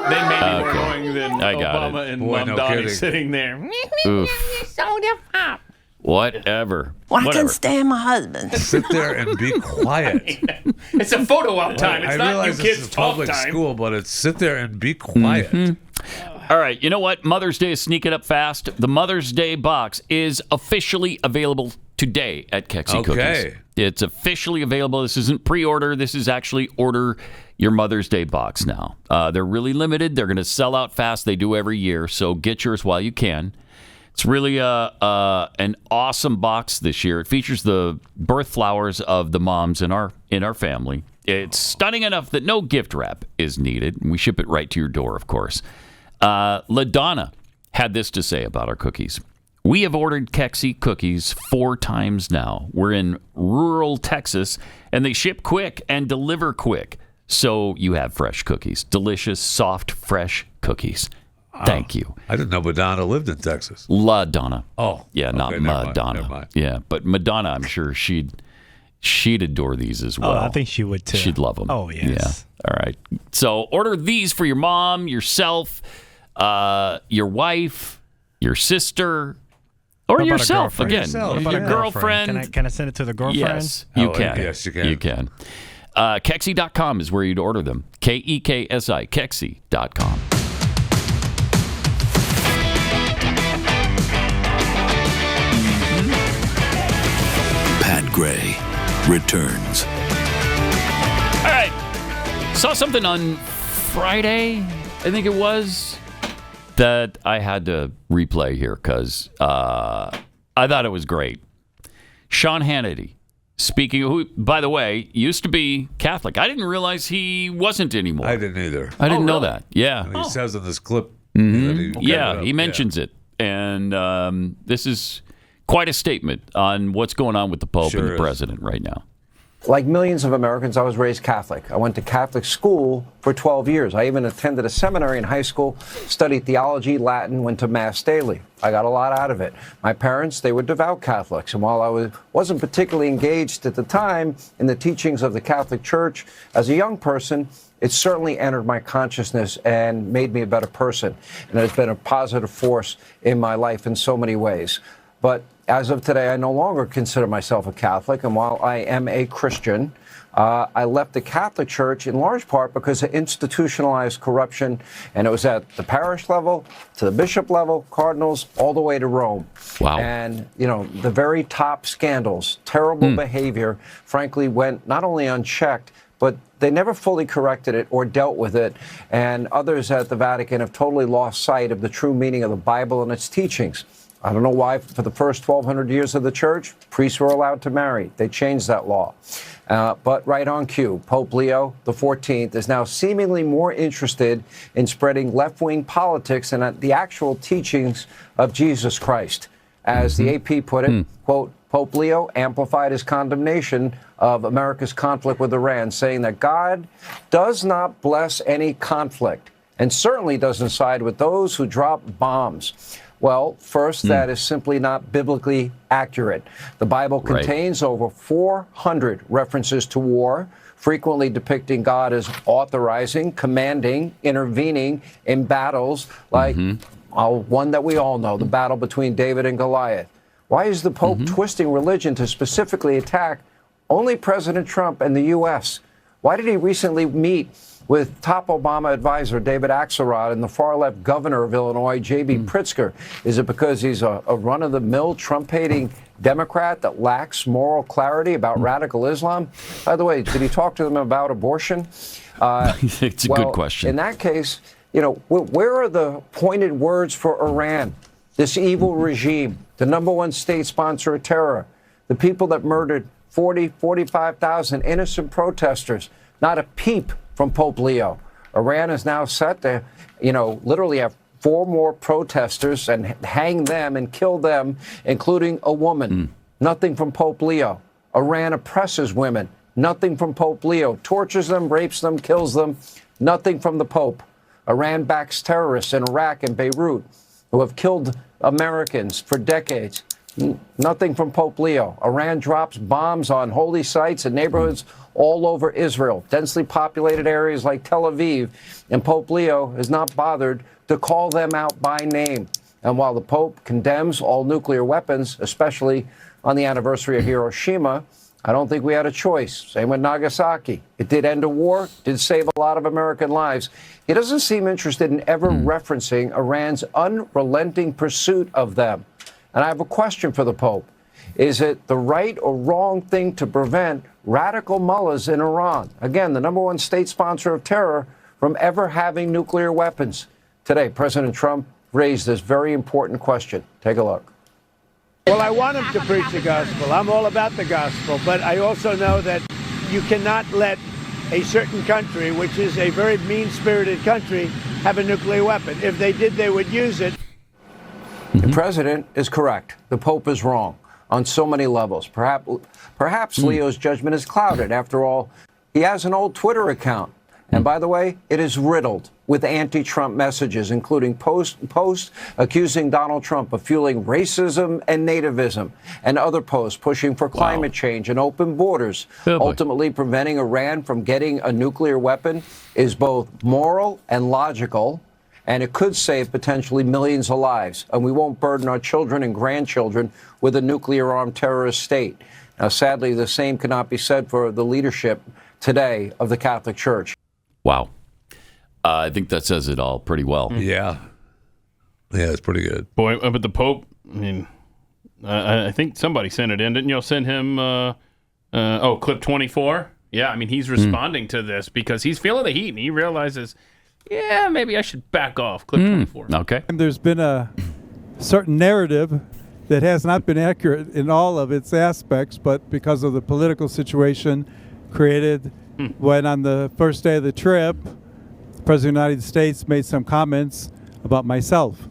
They may be more annoying than I got Obama it. and Boy, no Mamdani kidding. sitting there. Oof. Soda pop. Whatever. Well, I Whatever. couldn't stand my husband. Sit there and be quiet. It's a photo op time. It's I not you realize this kids is a talk public time. school, but it's sit there and be quiet. All right, you know what? Mother's Day is sneaking up fast. The Mother's Day box is officially available today at Kexi Cookies. It's officially available. This isn't pre-order. This is actually order your Mother's Day box now. They're really limited. They're going to sell out fast. They do every year, so get yours while you can. It's really an awesome box this year. It features the birth flowers of the moms in our family. It's stunning enough that no gift wrap is needed. We ship it right to your door, of course. LaDonna had this to say about our cookies. We have ordered Kexi cookies 4 times now. We're in rural Texas, and they ship quick and deliver quick. So you have fresh cookies. Delicious, soft, fresh cookies. Thank you. I didn't know Madonna lived in Texas. LaDonna. Oh. Yeah, not okay, never Madonna. mind. Yeah, but Madonna, I'm sure she'd adore these as well. Oh, I think she would too. She'd love them. Oh, yes. Yeah. All right. So order these for your mom, yourself, your wife, your sister, or yourself again. What about your girlfriend. Can I send it to the girlfriend? Yes, you can. Yes, you can. You can. Kexi.com is where you'd order them. Kexi, Kexi.com. Pat Gray returns. All right. Saw something on Friday, I think it was, that I had to replay here because I thought it was great. Sean Hannity, speaking, who, by the way, used to be Catholic. I didn't realize he wasn't anymore. I didn't either. I didn't know that. Yeah. And he says in this clip. That he mentions it. And this is quite a statement on what's going on with the Pope and the president right now. Like millions of Americans, I was raised Catholic. I went to Catholic school for 12 years. I even attended a seminary in high school, studied theology, Latin, went to Mass daily. I got a lot out of it. My parents, they were devout Catholics, and while I wasn't particularly engaged at the time in the teachings of the Catholic Church, as a young person, it certainly entered my consciousness and made me a better person. And it has been a positive force in my life in so many ways. But as of today, I no longer consider myself a Catholic. And while I am a Christian, I left the Catholic Church in large part because of institutionalized corruption. And it was at the parish level, to the bishop level, cardinals, all the way to Rome. Wow. And, you know, the very top scandals, terrible behavior, frankly, went not only unchecked, but they never fully corrected it or dealt with it. And others at the Vatican have totally lost sight of the true meaning of the Bible and its teachings. I don't know why, for the first 1,200 years of the church, priests were allowed to marry. They changed that law. But right on cue, Pope Leo XIV is now seemingly more interested in spreading left-wing politics than the actual teachings of Jesus Christ. As the AP put it, quote, Pope Leo amplified his condemnation of America's conflict with Iran, saying that God does not bless any conflict and certainly doesn't side with those who drop bombs. Well, first, that is simply not biblically accurate. The Bible contains over 400 references to war, frequently depicting God as authorizing, commanding, intervening in battles like one that we all know, the battle between David and Goliath. Why is the Pope twisting religion to specifically attack only President Trump and the U.S.? Why did he recently meet with top Obama advisor David Axelrod and the far-left governor of Illinois, J.B. Pritzker? Is it because he's a run-of-the-mill Trump-hating Democrat that lacks moral clarity about radical Islam? By the way, did he talk to them about abortion? It's a good question. In that case, you know, where are the pointed words for Iran, this evil regime, the #1 state sponsor of terror, the people that murdered 45,000 innocent protesters? Not a peep from Pope Leo. Iran is now set to, you know, literally have 4 more protesters and hang them and kill them, including a woman. Nothing from Pope Leo. Iran oppresses women. Nothing from Pope Leo. Tortures them, rapes them, kills them. Nothing from the Pope. Iran backs terrorists in Iraq and Beirut who have killed Americans for decades. Nothing from Pope Leo. Iran drops bombs on holy sites and neighborhoods all over Israel, densely populated areas like Tel Aviv, and Pope Leo is not bothered to call them out by name. And while the Pope condemns all nuclear weapons, especially on the anniversary of Hiroshima, I don't think we had a choice. Same with Nagasaki. It did end a war, did save a lot of American lives. He doesn't seem interested in ever referencing Iran's unrelenting pursuit of them. And I have a question for the Pope. Is it the right or wrong thing to prevent radical mullahs in Iran, again, the number one state sponsor of terror, from ever having nuclear weapons? Today, President Trump raised this very important question. Take a look. Well, I want him to preach the gospel. I'm all about the gospel. But I also know that you cannot let a certain country, which is a very mean-spirited country, have a nuclear weapon. If they did, they would use it. The president is correct. The Pope is wrong on so many levels. Perhaps Leo's judgment is clouded. After all, he has an old Twitter account. And by the way, it is riddled with anti-Trump messages, including posts accusing Donald Trump of fueling racism and nativism, and other posts pushing for climate change and open borders. Ultimately, preventing Iran from getting a nuclear weapon is both moral and logical, and it could save potentially millions of lives. And we won't burden our children and grandchildren with a nuclear-armed terrorist state. Now, sadly, the same cannot be said for the leadership today of the Catholic Church. Wow. I think that says it all pretty well. Yeah. Yeah, it's pretty good. Boy, but the Pope, I mean, I think somebody sent it in. Didn't you send him, clip 24? Yeah, I mean, he's responding to this because he's feeling the heat and he realizes, yeah, maybe I should back off. Clip 24. Okay. And there's been a certain narrative that has not been accurate in all of its aspects, but because of the political situation created when on the first day of the trip, the President of the United States made some comments about myself.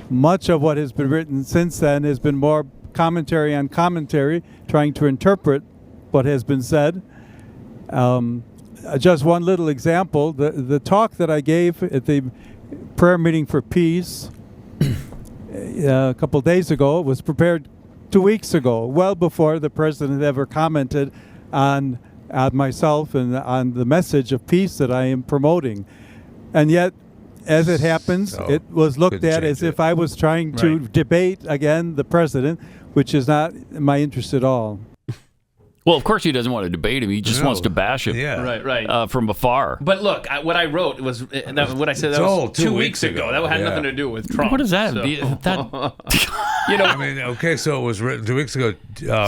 Much of what has been written since then has been more commentary on commentary, trying to interpret what has been said. Just one little example, the talk that I gave at the prayer meeting for peace a couple of days ago was prepared 2 weeks ago, well before the president ever commented on myself and on the message of peace that I am promoting. And yet, as it happens, it was looked at as if I was trying to debate, again, the president, which is not my interest at all. Well, of course he doesn't want to debate him. He just wants to bash him. Yeah. Right. From afar. But look, what I wrote was what I said. That was 2 weeks ago. That had nothing to do with Trump. What is that? So. I mean, okay, so it was written 2 weeks ago.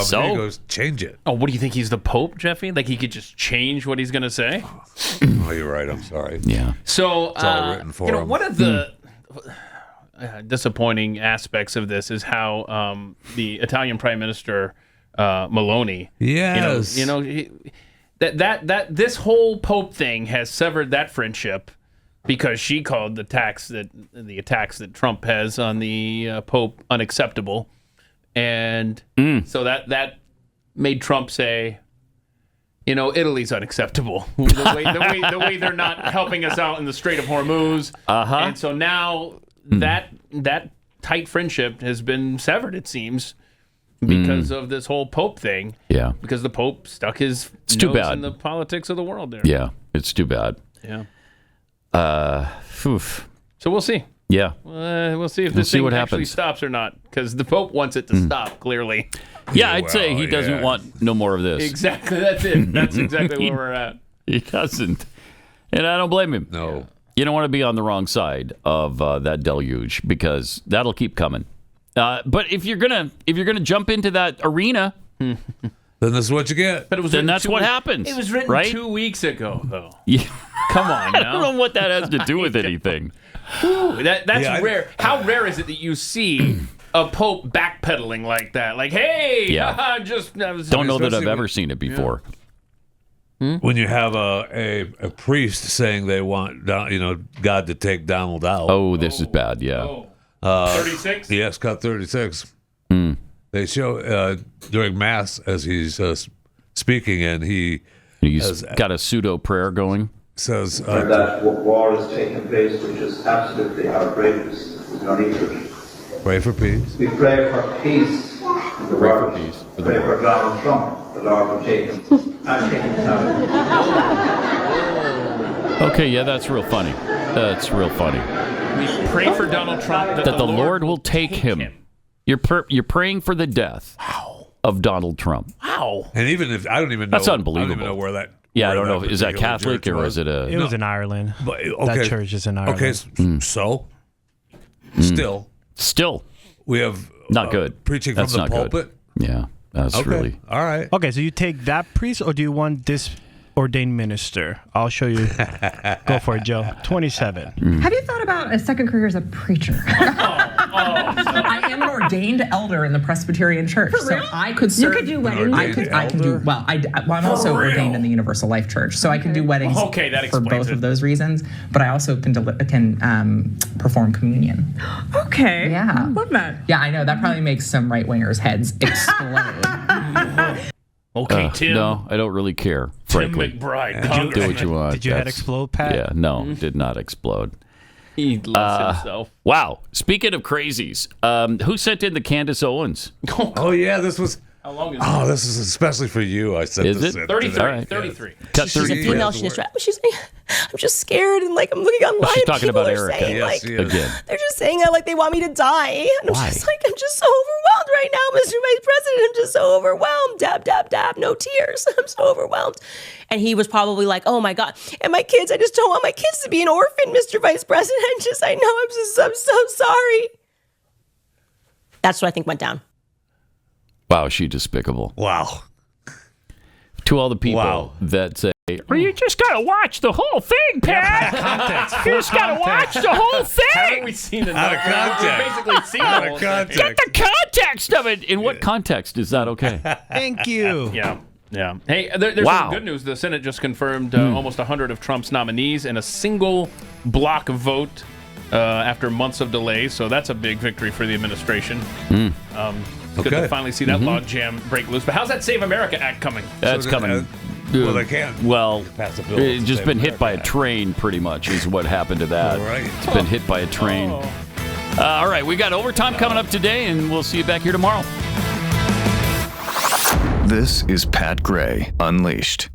So? He goes, change it. Oh, what do you think? He's the Pope, Jeffy? Like he could just change what he's going to say? Oh, you're right. I'm sorry. Yeah. So, it's all written for him. One of the disappointing aspects of this is how the Italian Prime Minister Meloni, yes, that this whole Pope thing has severed that friendship because she called the attacks that Trump has on the Pope unacceptable, and so that made Trump say, Italy's unacceptable. the way they're not helping us out in the Strait of Hormuz, and so now that tight friendship has been severed, it seems. Because of this whole Pope thing. Yeah. Because the Pope stuck his nose in the politics of the world there. Yeah, it's too bad. Yeah. So we'll see. Yeah. We'll see if this thing actually stops or not. Because the Pope wants it to stop, clearly. Yeah, I'd say he doesn't want no more of this. Exactly. That's it. That's exactly where we're at. He doesn't. And I don't blame him. No. Yeah. You don't want to be on the wrong side of that deluge because that'll keep coming. But if you're gonna jump into that arena, then this is what you get. But then that's what happens. It was written right? 2 weeks ago, though. Yeah. Come on, now. I don't know what that has to do with anything. That's rare. How rare is it that you see a Pope backpedaling like that? Like, hey, don't know that I've ever seen it before. Yeah. When you have a priest saying they want God to take Donald out. Oh, this is bad. Yeah. 36? Yes, cut 36. They show during Mass as he's speaking, and he's got a pseudo prayer going. Says that war is taking place, which is absolutely outrageous. We don't need to pray for peace. We pray for peace. Pray for peace. Pray for Donald Trump. The Lord will take him. I'm taking him out. Okay, yeah, that's real funny. That's real funny. We pray for Donald Trump that the Lord will take him. You're praying for the death of Donald Trump. Wow. And even if I don't even know, that's unbelievable. I don't even know where that. Yeah, I don't know. Is that Catholic or is it a? It was in Ireland. But, that church is in Ireland. Okay, so still we have not good preaching from the pulpit. Yeah, that's really all right. Okay, so you take that priest, or do you want this ordained minister? I'll show you. Go for it, Joe. 27. Have you thought about a second career as a preacher? I am an ordained elder in the Presbyterian Church, so I could serve. You could do weddings. I can do well. I'm also ordained in the Universal Life Church, so I can do weddings. Okay, that for explains both it. of those reasons. But I also can perform communion. Okay. Yeah, love that. Yeah, I know that probably makes some right wingers' heads explode. Okay, Tim. No, I don't really care, Tim frankly. McBride. Do what you want. Did your head explode, Pat? Yeah, no, it did not explode. He loves himself. Wow. Speaking of crazies, who sent in the Candace Owens? Oh, yeah, this was... How long is Oh, this is especially for you. I sent Is this it? in 33. All right. 33. Cut She's a 33. female. She's she's saying, I'm just scared, and like I'm looking online. She's talking people about are Erica. saying, Yes, like, again. they're just saying that like they want me to die. And I'm Why? just like, I'm just so overwhelmed right now, Mr. Vice President. I'm just so overwhelmed. Dab, dab, dab. No tears. I'm so overwhelmed. And he was probably like, oh my God. And my kids, I just don't want my kids to be an orphan, Mr. Vice President. I know, I'm so sorry. That's what I think went down. Wow, she despicable. Wow. To all the people that say, well, you just got to watch the whole thing, Pat. You just got to watch the whole thing. Haven't we seen enough? Out of context. We've basically seen Out the of whole thing. context. Get the context of it. In what context is that okay? Thank you. Yeah. Yeah. Hey, there's Wow. some good news. The Senate just confirmed almost 100 of Trump's nominees in a single block vote after months of delay. So that's a big victory for the administration. It's good to finally see that logjam break loose. But how's that Save America Act coming? That's coming. Well, they can't Well, pass a bill it's to just save been hit America. by a train, pretty much, is what happened to that. All right. It's been hit by a train. All right, we got overtime coming up today, and we'll see you back here tomorrow. This is Pat Gray Unleashed.